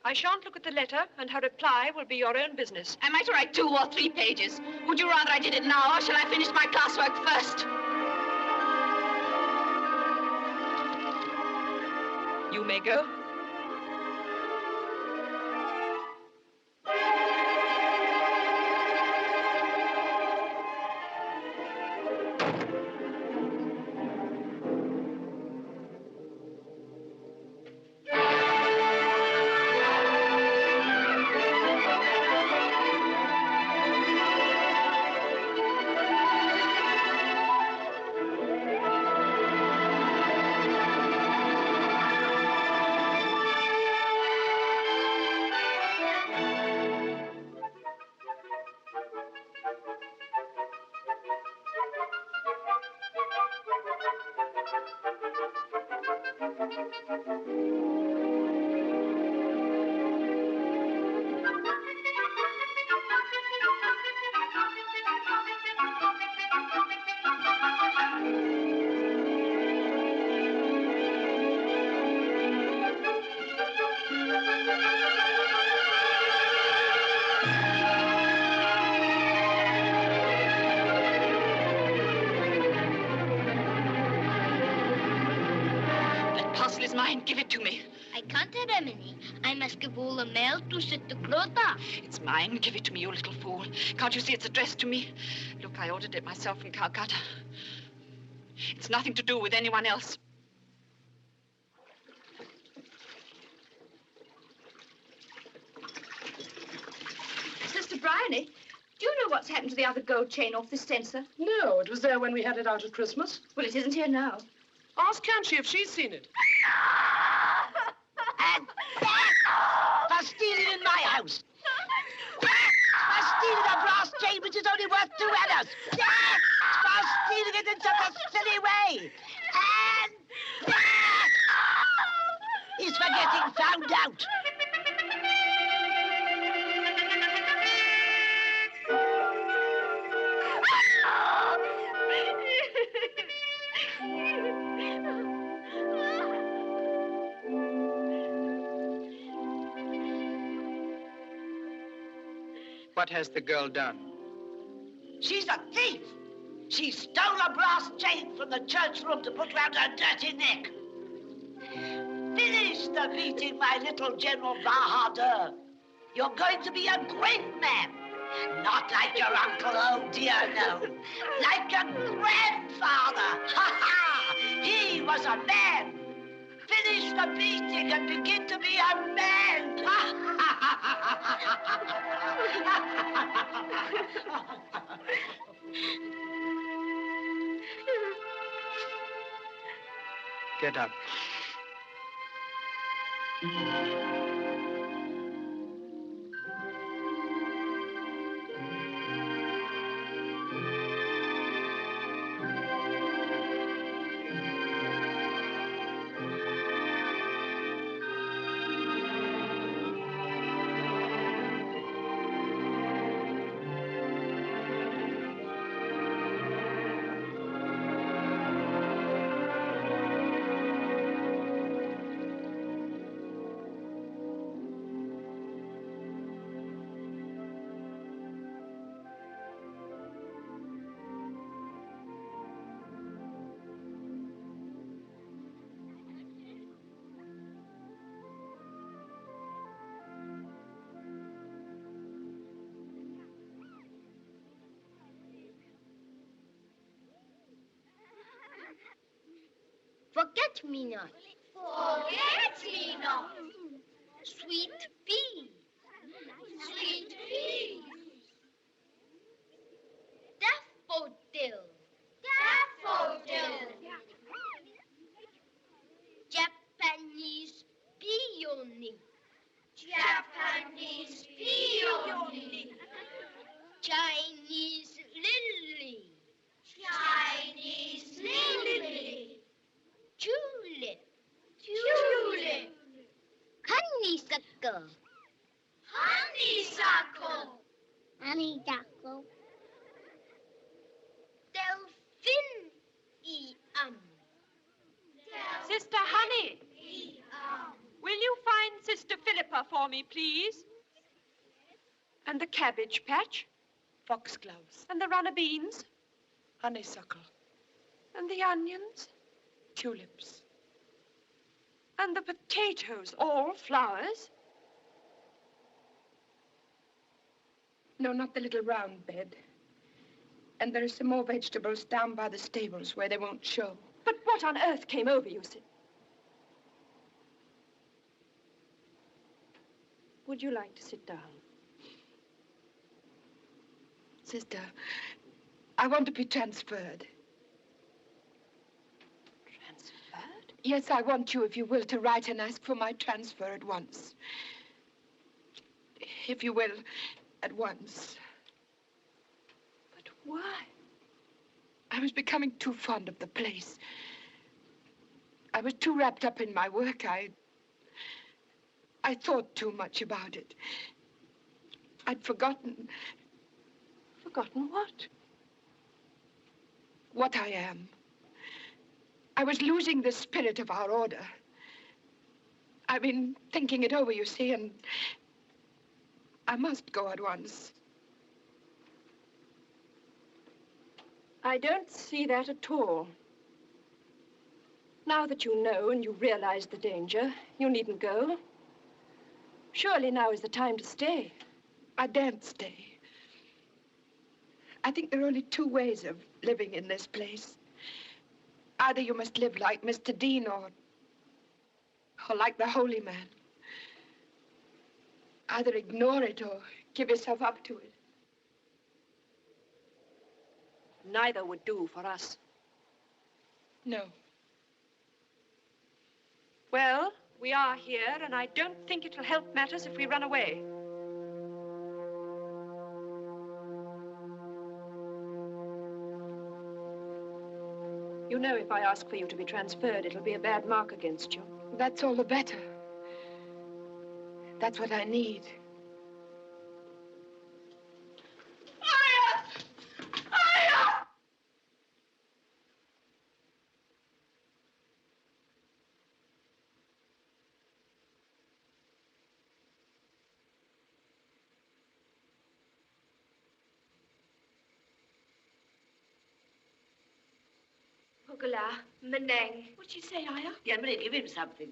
D: I shan't look at the letter, and her reply will be your own business.
B: Am I to write 2 or 3 pages? Would you rather I did it now, or shall I finish my classwork first?
D: You may go.
B: Give it to me.
I: I can't have Emily. I must give all the mail to Sister Clotha.
B: It's mine. Give it to me, you little fool. Can't you see it's addressed to me? Look, I ordered it myself from Calcutta. It's nothing to do with anyone else. Sister Bryony, do you know what's happened to the other gold chain off this censer?
H: No, it was there when we had it out at Christmas.
B: Well, it isn't here now.
H: Ask Kanchi if she's seen it.
C: And that for stealing in my house. That for stealing a brass chain which is only worth 2 annas. That for stealing it in such a silly way. And that is for getting found out.
L: What has the girl done?
C: She's a thief. She stole a brass chain from the church room to put round her dirty neck. Finish the meeting, my little General Bahadur. You're going to be a great man. Not like your uncle, oh dear, no. Like your grandfather. Ha ha! He was a man. Finish the meeting and begin to be a man.
L: Get up.
I: Forget-me-not.
P: Forget-me-not.
I: Sweet pea.
P: Sweet pea.
I: Daffodil.
P: Daffodil.
I: Japanese peony.
P: Japanese peony.
I: Chinese lily.
P: Chinese lily.
I: Tulip.
P: Tulip.
I: Honeysuckle.
P: Honeysuckle.
I: Honeysuckle. Delphinium.
D: Sister Honey, will you find Sister Philippa for me, please? And the cabbage patch?
J: Foxgloves.
D: And the runner beans?
J: Honeysuckle.
D: And the onions?
J: Tulips.
D: And the potatoes, all flowers?
J: No, not the little round bed. And there are some more vegetables down by the stables where they won't show.
D: But what on earth came over you, Sid? Would you like to sit down?
J: Sister, I want to be transferred.
D: Transferred?
J: Yes, I want you, if you will, to write and ask for my transfer at once. If you will, at once.
D: But why?
J: I was becoming too fond of the place. I was too wrapped up in my work. I thought too much about it. I'd forgotten.
D: Forgotten what?
J: What I am. I was losing the spirit of our order. I've been thinking it over, you see, and I must go at once.
D: I don't see that at all. Now that you know and you realize the danger, you needn't go. Surely now is the time to stay.
J: I daren't stay. I think there are only two ways of living in this place. Either you must live like Mr. Dean or like the holy man. Either ignore it or give yourself up to it.
D: Neither would do for us.
J: No.
D: Well, we are here, and I don't think it'll help matters if we run away. You know, if I ask for you to be transferred, it'll be a bad mark against you.
J: That's all the better. That's what I need.
B: Menang. What'd she say, Aya?
C: The Emeric, give him something.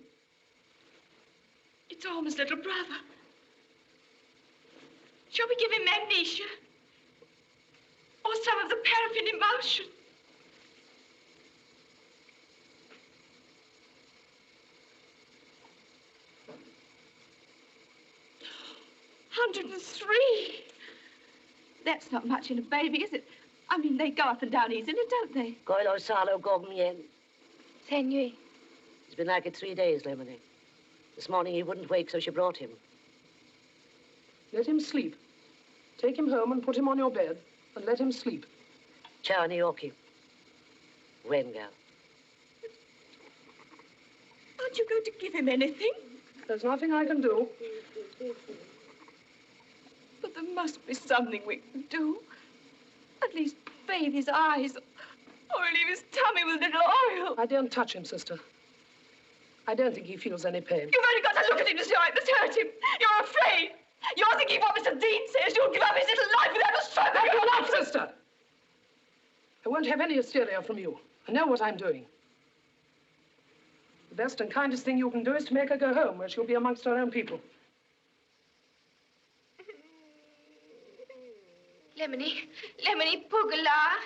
B: It's Alma's little brother. Shall we give him magnesia? Or some of the paraffin emulsion? $103. That's not much in a baby, is it? I mean, they go up and down easily, don't they?
C: Goilo salo gomien.
B: Senui.
C: He's been like it 3 days, Lemony. This morning he wouldn't wake, so she brought him.
H: Let him sleep. Take him home and put him on your bed, and let him sleep.
C: Ciao, Nioki. Wengal.
B: Aren't you going to give him anything?
H: There's nothing I can do.
B: But there must be something we can do. At least bathe his eyes, or leave his tummy with a little oil.
H: I daren't touch him, sister. I don't think he feels any pain.
B: You've only got to look at him to see how it must hurt him. You're afraid. You're thinking what Mr. Dean says. You'll give up his little life without a stroke.
H: That's enough, sister. I won't have any hysteria from you. I know what I'm doing. The best and kindest thing you can do is to make her go home, where she'll be amongst her own people.
B: Lemony Pugala.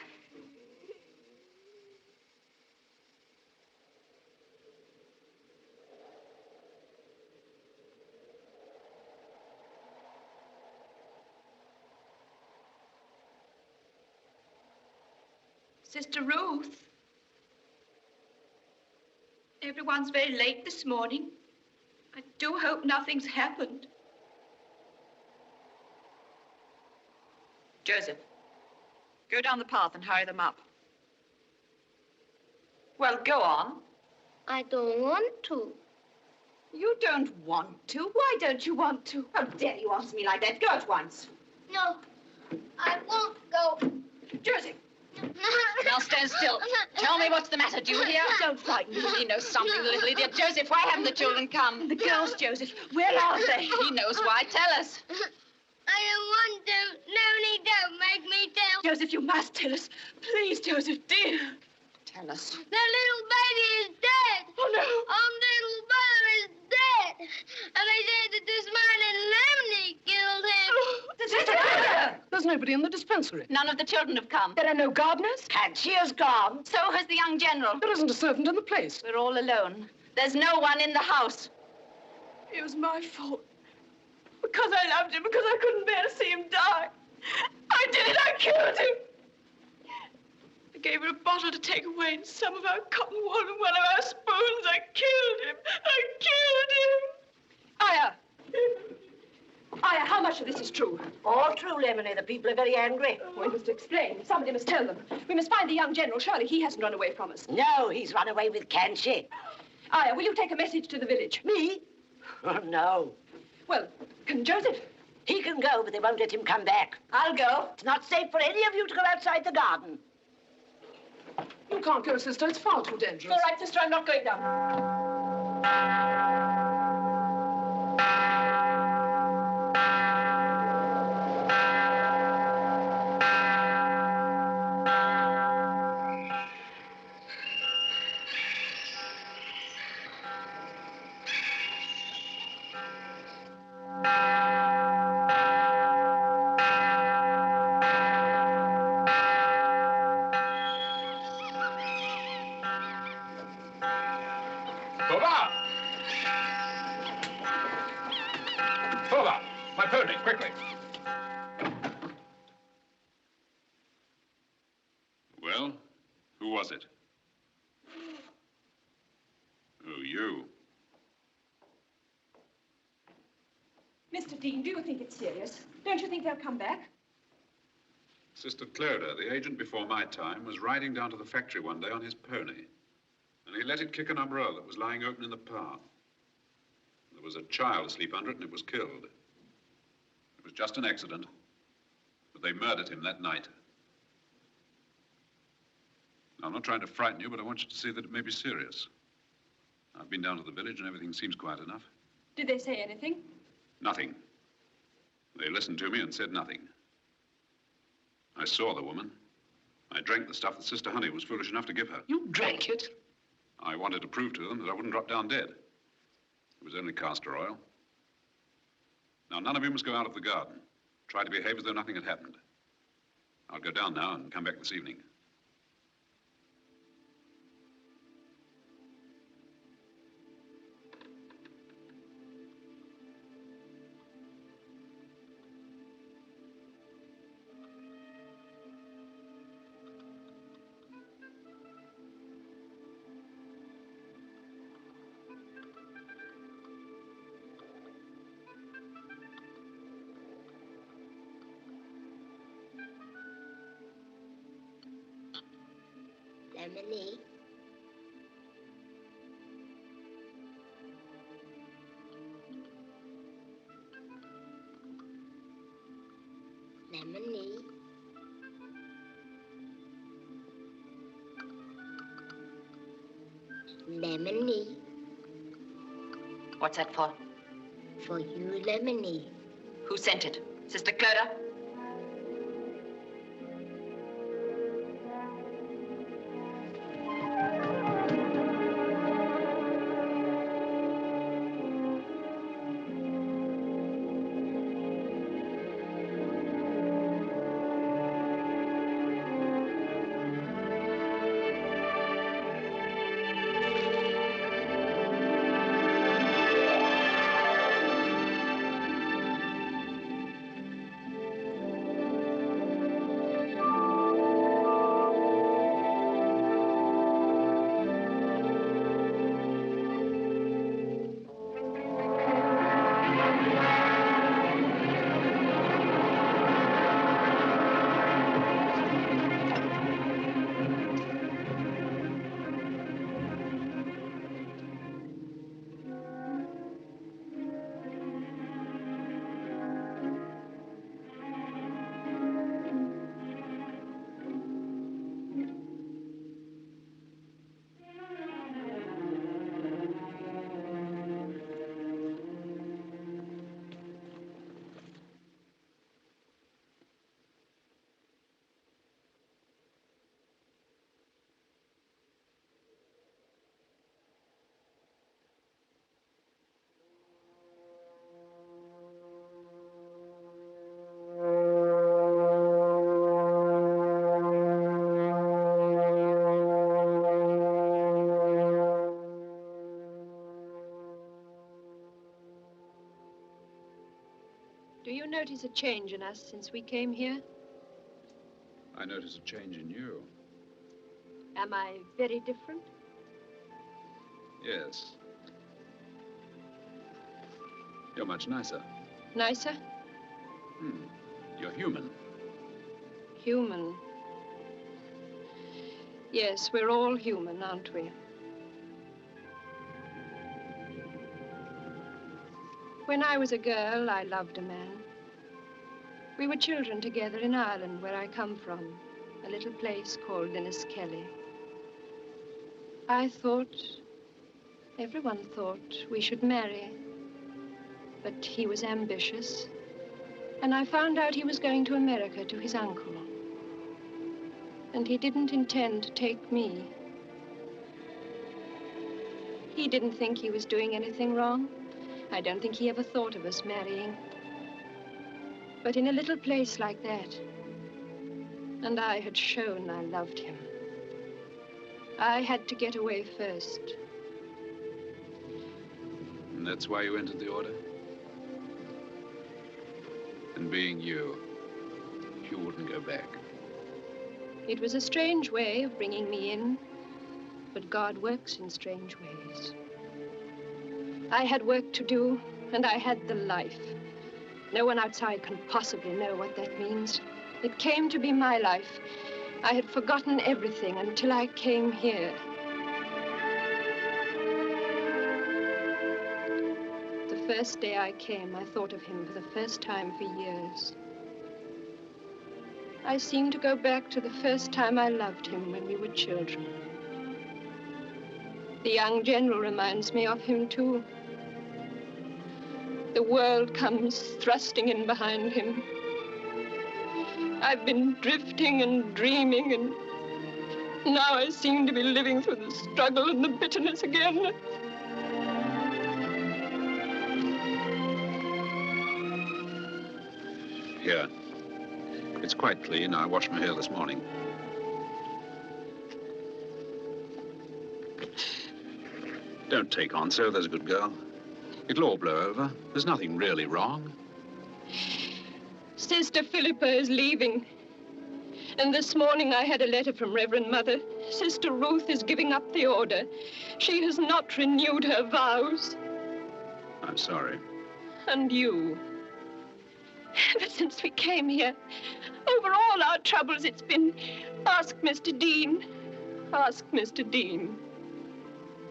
B: Sister Ruth. Everyone's very late this morning. I do hope nothing's happened.
Q: Joseph, go down the path and hurry them up. Well, go on.
I: I don't want to.
Q: You don't want to? Why don't you want to? How dare you ask me like that? Go at once.
I: No, I won't go.
Q: Joseph! Now stand still. Tell me what's the matter. Do you hear? Don't frighten me. He knows something, the little idiot. Joseph, why haven't the children come? The girls, Joseph. Where are they? He knows why. Tell us.
I: I don't want to. Lemony, don't make me tell.
B: Joseph, you must tell us. Please, Joseph, dear.
Q: Tell us.
I: The little baby is dead.
B: Oh, no.
I: Little brother is dead. And they said that this man in Lemony killed him.
H: There's nobody in the dispensary.
Q: None of the children have come.
H: There are no gardeners?
C: And she is gone.
Q: So has the young general.
H: There isn't a servant in the place.
Q: We're all alone. There's no one in the house.
B: It was my fault. Because I loved him, because I couldn't bear to see him die. I did it, I killed him. I gave her a bottle to take away and some of our cotton wool and one of our spoons. I killed him. I killed him.
D: Aya! Aya, how much of this is true?
C: All true, Lemony. The people are very angry.
D: We must explain. Somebody must tell them. We must find the young general. Surely he hasn't run away from us.
C: No, he's run away with Kanshi.
D: Aya, will you take a message to the village?
C: Me? Oh, no.
D: Well, can Joseph?
C: He can go, but they won't let him come back. I'll go. It's not safe for any of you to go outside the garden.
H: You can't go, sister. It's far too dangerous.
D: All right, sister, I'm not going down.
O: Flora! Flora! My pony, quickly. Well, who was it? Oh, you.
D: Mr. Dean, do you think it's serious? Don't you think they'll come back?
E: Sister Clodagh, the agent before my time, was riding down to the factory one day on his pony. And he let it kick an umbrella that was lying open in the path. There was a child asleep under it, and it was killed. It was just an accident. But they murdered him that night. Now, I'm not trying to frighten you, but I want you to see that it may be serious. I've been down to the village, and everything seems quiet enough.
D: Did they say anything?
E: Nothing. They listened to me and said nothing. I saw the woman. I drank the stuff that Sister Honey was foolish enough to give her.
H: You drank it?
E: I wanted to prove to them that I wouldn't drop down dead. It was only castor oil. Now, none of you must go out of the garden. Try to behave as though nothing had happened. I'll go down now and come back this evening.
I: Emily. Emily. Lemony.
Q: What's that for?
I: For you, Lemony.
Q: Who sent it? Sister Clodagh?
D: Do you notice a change in us since we came here?
E: I notice a change in you.
D: Am I very different?
E: Yes. You're much nicer.
D: Nicer?
E: You're human.
D: Human. Yes, we're all human, aren't we? When I was a girl, I loved a man. We were children together in Ireland, where I come from, a little place called Inniskelly. I thought, everyone thought, we should marry. But he was ambitious, and I found out he was going to America to his uncle. And he didn't intend to take me. He didn't think he was doing anything wrong. I don't think he ever thought of us marrying. But in a little place like that, and I had shown I loved him. I had to get away first.
E: And that's why you entered the order? And being you wouldn't go back.
D: It was a strange way of bringing me in, but God works in strange ways. I had work to do, and I had the life. No one outside can possibly know what that means. It came to be my life. I had forgotten everything until I came here. The first day I came, I thought of him for the first time for years. I seemed to go back to the first time I loved him when we were children. The young general reminds me of him, too. The world comes thrusting in behind him. I've been drifting and dreaming, and now I seem to be living through the struggle and the bitterness again.
E: Here. It's quite clean. I washed my hair this morning. Don't take on so, there's a good girl. It'll all blow over. There's nothing really wrong.
D: Sister Philippa is leaving. And this morning I had a letter from Reverend Mother. Sister Ruth is giving up the order. She has not renewed her vows.
E: I'm sorry.
D: And you. Ever since we came here, over all our troubles, it's been, ask Mr. Dean. Ask Mr. Dean.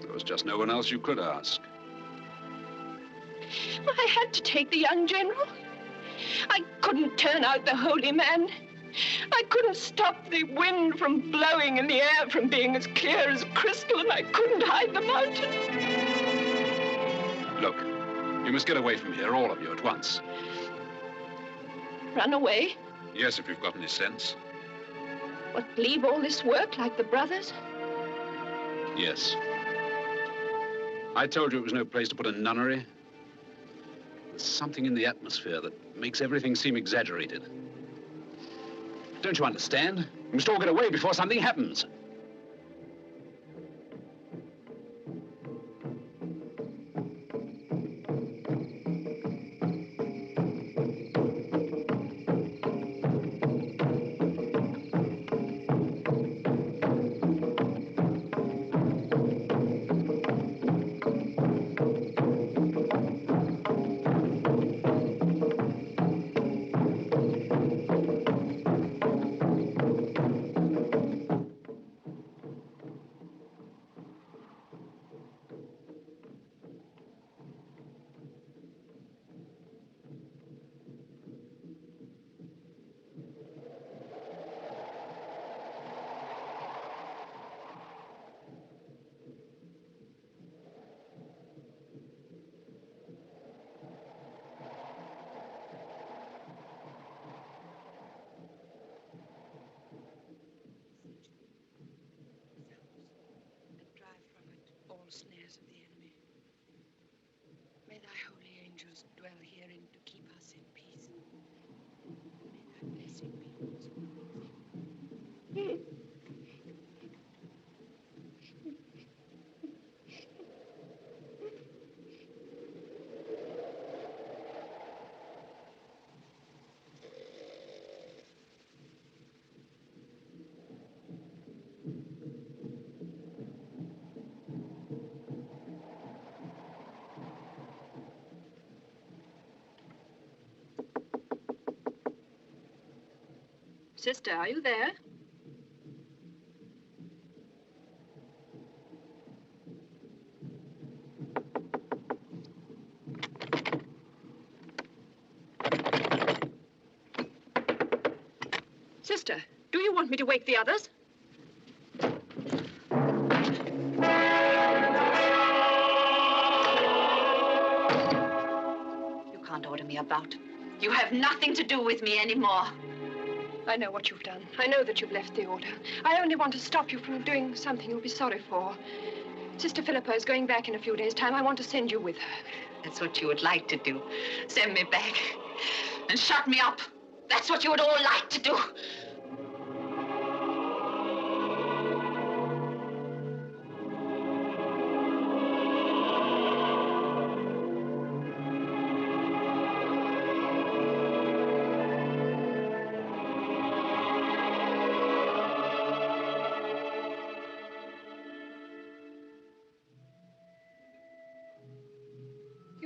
E: There was just no one else you could ask.
D: I had to take the young general. I couldn't turn out the holy man. I couldn't stop the wind from blowing and the air from being as clear as crystal, and I couldn't hide the mountain.
E: Look, you must get away from here, all of you, at once.
D: Run away?
E: Yes, if you've got any sense.
D: What, leave all this work like the brothers?
E: Yes. I told you it was no place to put a nunnery. There's something in the atmosphere that makes everything seem exaggerated. Don't you understand? We must all get away before something happens.
D: Snares of the enemy. May thy holy angels dwell herein to keep us in peace. May thy blessing be also with us. Sister, are you there? Sister, do you want me to wake the others?
Q: You can't order me about. You have nothing to do with me anymore.
D: I know what you've done. I know that you've left the order. I only want to stop you from doing something you'll be sorry for. Sister Philippa is going back in a few days' time. I want to send you with her.
Q: That's what you would like to do. Send me back and shut me up. That's what you would all like to do.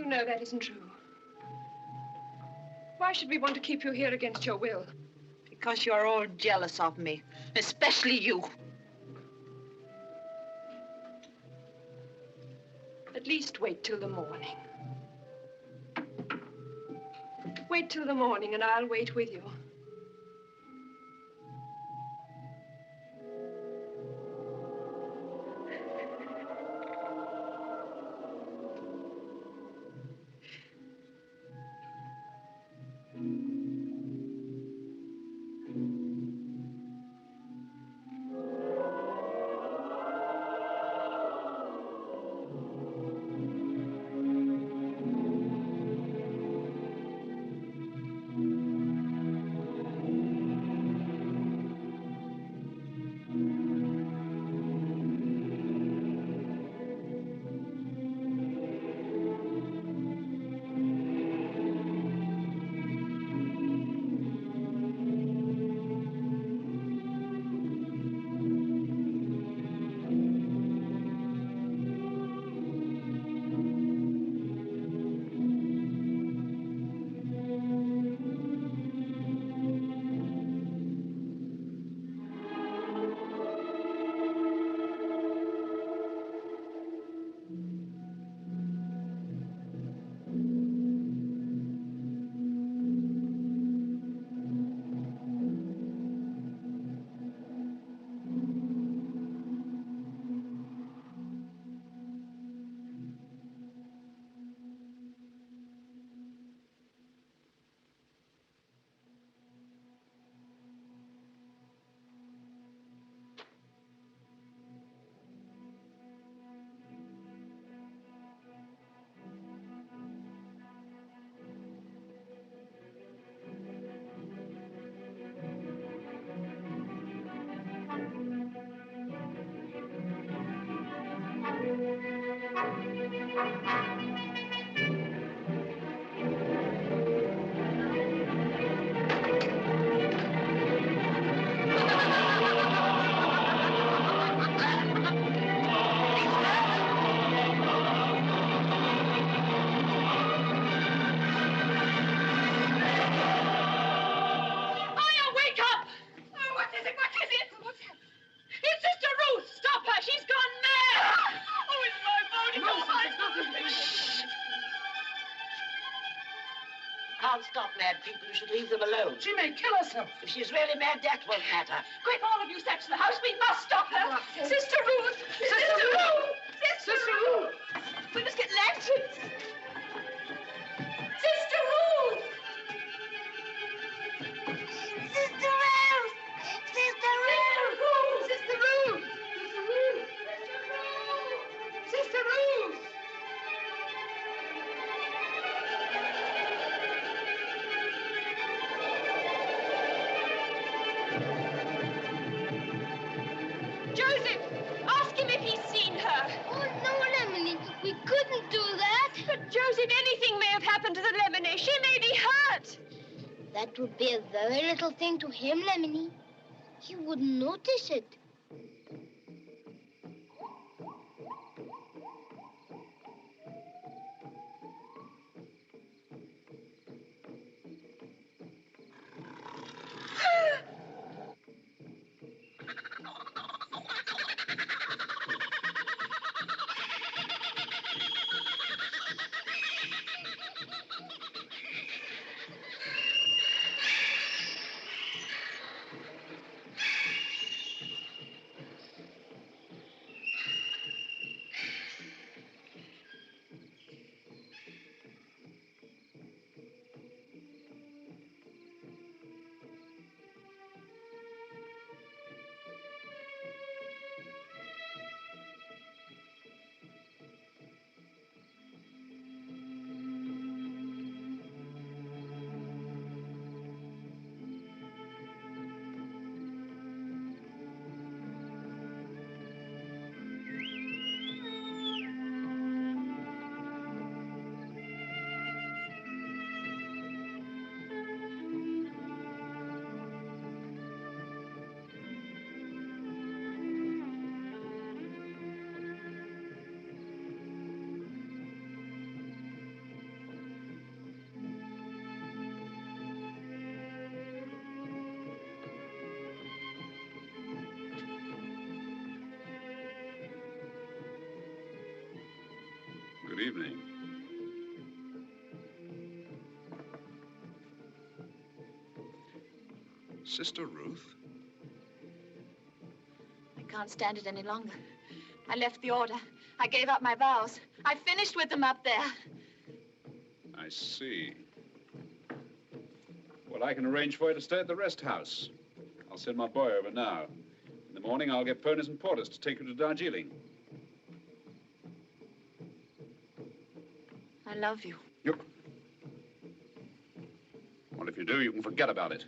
D: You know that isn't true. Why should we want to keep you here against your will?
Q: Because you're all jealous of me, especially you.
D: At least wait till the morning. Wait till the morning and I'll wait with you.
C: Can't stop mad people. You should leave them alone.
H: She may kill herself.
C: If she's really mad, that won't matter.
B: Quick, all of you, search the house. We must stop her. Sister Ruth!
H: Sister Ruth!
B: Sister Ruth! We must get lanterns. Sister Ruth!
P: Sister Ruth! Sister Ruth!
B: Sister Ruth! Sister Ruth!
D: Joseph, ask him if he's seen her.
I: Oh, no, Lemony. We couldn't do that.
D: But, Joseph, anything may have happened to the Lemony. She may be hurt.
I: That would be a very little thing to him, Lemony. He wouldn't notice it.
E: Good evening. Sister Ruth?
B: I can't stand it any longer. I left the order. I gave up my vows. I finished with them up there.
O: I see. Well, I can arrange for you to stay at the rest house. I'll send my boy over now. In the morning, I'll get ponies and porters to take you to Darjeeling.
B: I love you.
O: Well, if you do, you can forget about it.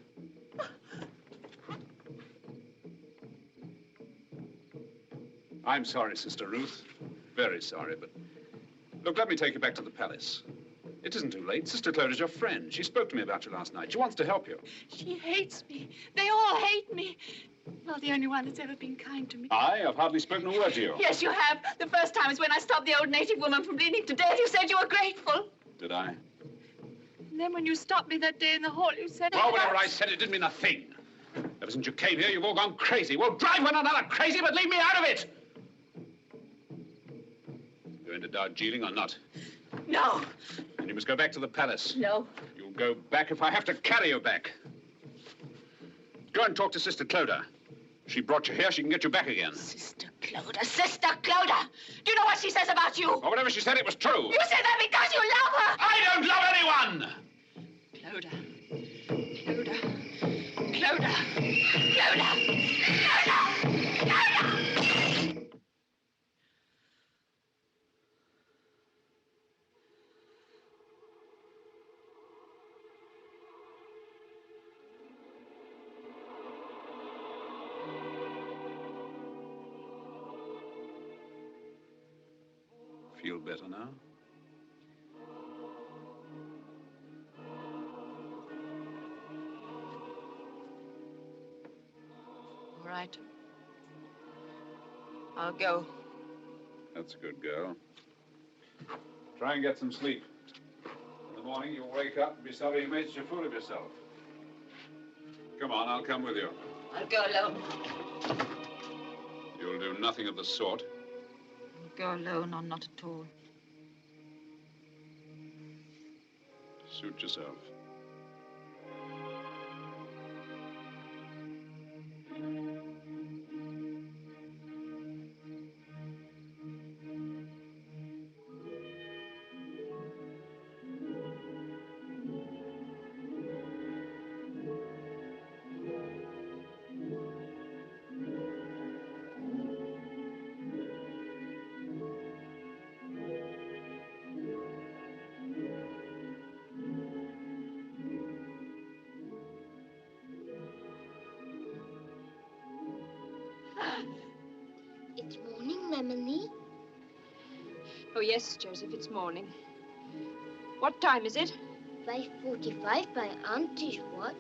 O: I'm sorry, Sister Ruth. Very sorry, but... Look, let me take you back to the palace. It isn't too late. Sister Cloda's your friend. She spoke to me about you last night. She wants to help you.
B: She hates me. They all hate me. You're the only one that's ever been kind to me.
O: I've hardly spoken a word to you.
B: Yes, you have. The first time is when I stopped the old native woman from bleeding to death. You said you were grateful.
O: Did I?
B: And then when you stopped me that day in the hall, you said...
O: Well, whatever I said, it didn't mean a thing. Ever since you came here, you've all gone crazy. Well, drive one another crazy, but leave me out of it. Going to Darjeeling or not?
B: No.
O: And you must go back to the palace.
B: No.
O: You'll go back if I have to carry you back. Go and talk to Sister Cloda. She brought you here, she can get you back again.
B: Sister Cloda, Sister Cloda! Do you know what she says about you?
O: Or whatever she said, it was true.
B: You said that because you love her!
O: I don't love anyone!
B: Cloda. Cloda. Cloda. Cloda. Cloda. Cloda!
E: Feel better now?
B: All right. I'll go.
O: That's a good girl. Try and get some sleep. In the morning, you'll wake up and be sorry you made such a fool of yourself. Come on, I'll come with you.
B: I'll go alone.
O: You'll do nothing of the sort.
B: Go alone or not at all.
O: Suit yourself.
I: It's morning, Lemony.
D: Oh, yes, Joseph, it's morning. What time is it?
I: 5:45 by Auntie's watch.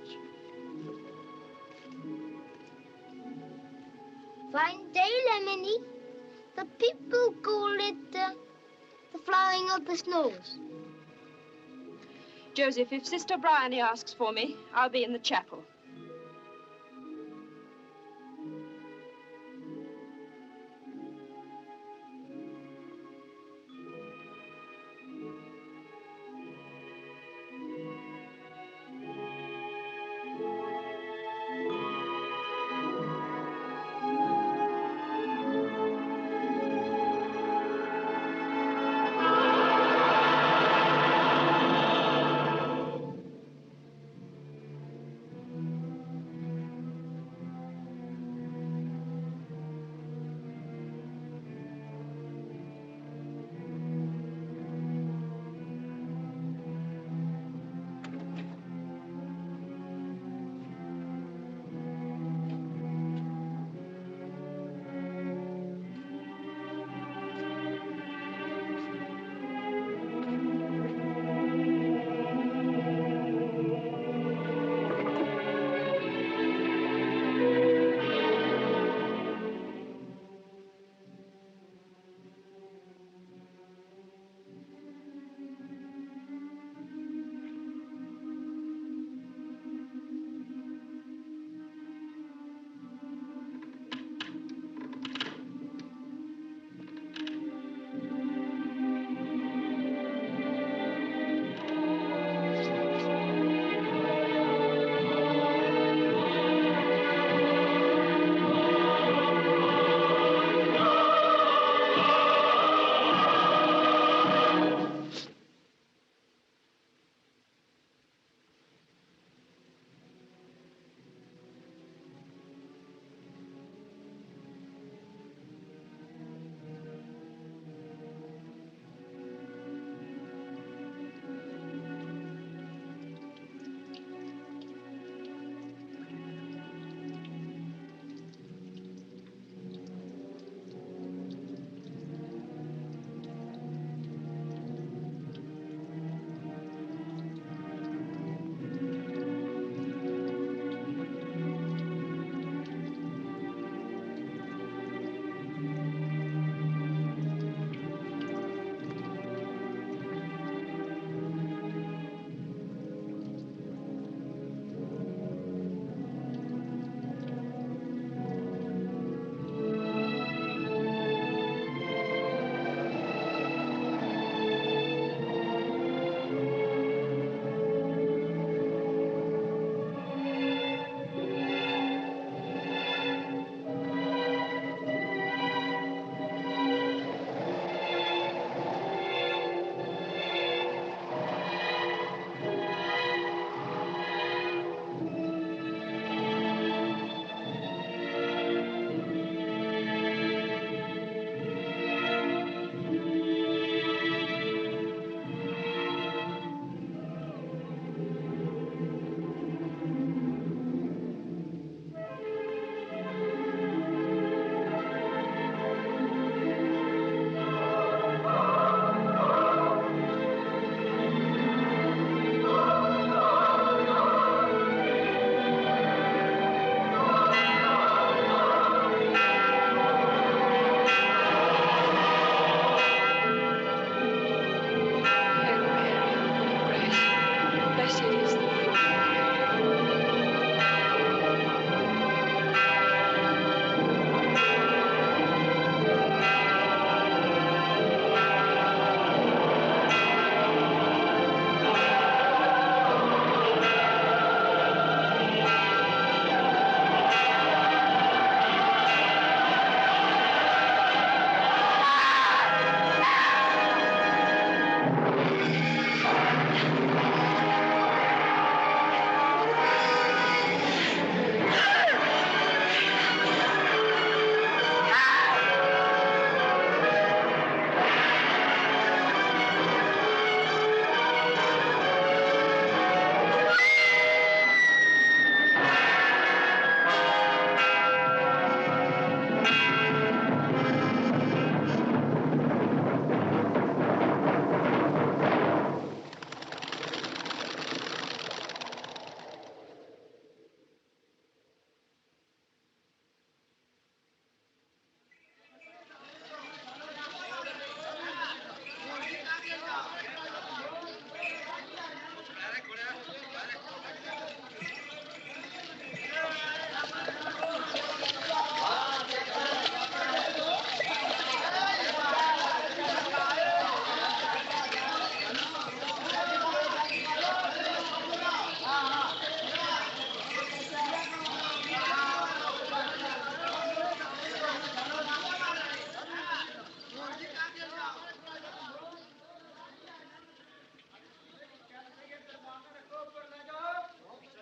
I: Fine day, Lemony. The people call it the flying of the snows.
D: Joseph, if Sister Bryony asks for me, I'll be in the chapel.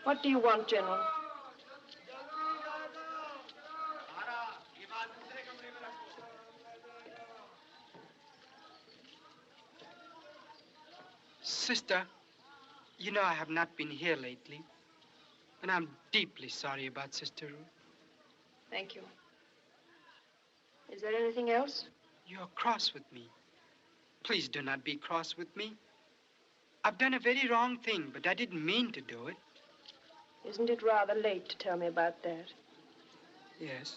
D: What do you want, General?
L: Sister, you know I have not been here lately. And I'm deeply sorry about Sister Ruth.
D: Thank you. Is there anything else?
L: You're cross with me. Please do not be cross with me. I've done a very wrong thing, but I didn't mean to do it.
D: Isn't it rather late to tell me about that?
L: Yes.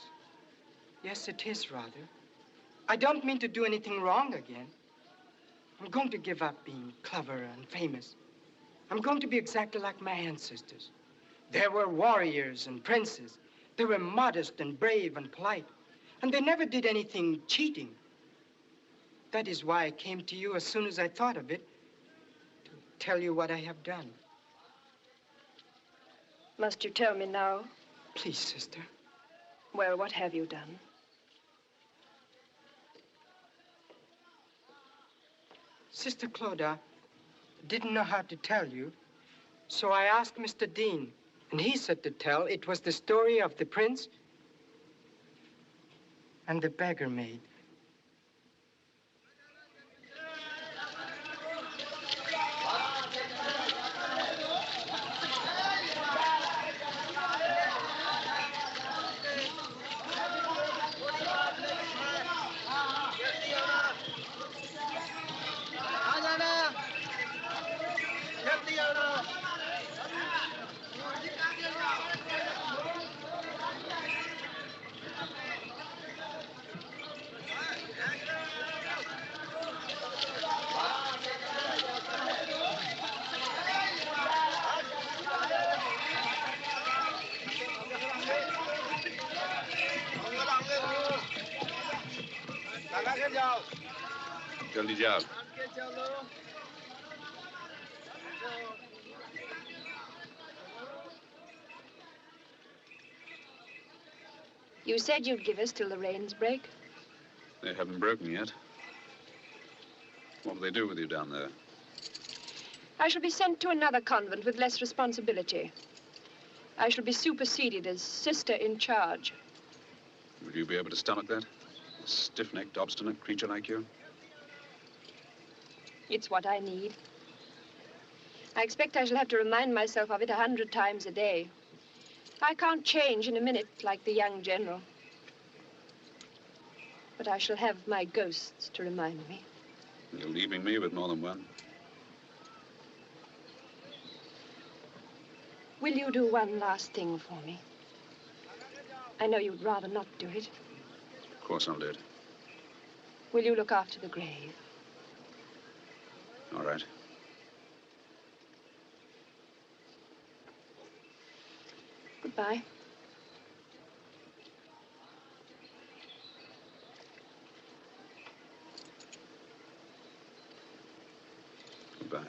L: Yes, it is rather. I don't mean to do anything wrong again. I'm going to give up being clever and famous. I'm going to be exactly like my ancestors. They were warriors and princes. They were modest and brave and polite. And they never did anything cheating. That is why I came to you as soon as I thought of it, to tell you what I have done.
D: Must you tell me now?
L: Please, sister.
D: Well, what have you done?
L: Sister Clodagh didn't know how to tell you, so I asked Mr. Dean, and he said to tell it was the story of the prince and the beggar maid.
O: जल्दी जाओ।
D: You said you'd give us till the rains break.
O: They haven't broken yet. What will they do with you down there?
D: I shall be sent to another convent with less responsibility. I shall be superseded as sister in charge.
O: Will you be able to stomach that? A stiff-necked, obstinate creature like you?
D: It's what I need. I expect I shall have to remind myself of it 100 times a day. I can't change in a minute like the young general. But I shall have my ghosts to remind me.
O: You're leaving me with more than one.
D: Will you do one last thing for me? I know you'd rather not do it.
O: Of course I'll do it.
D: Will you look after the grave?
O: All right.
D: Goodbye.
O: Goodbye.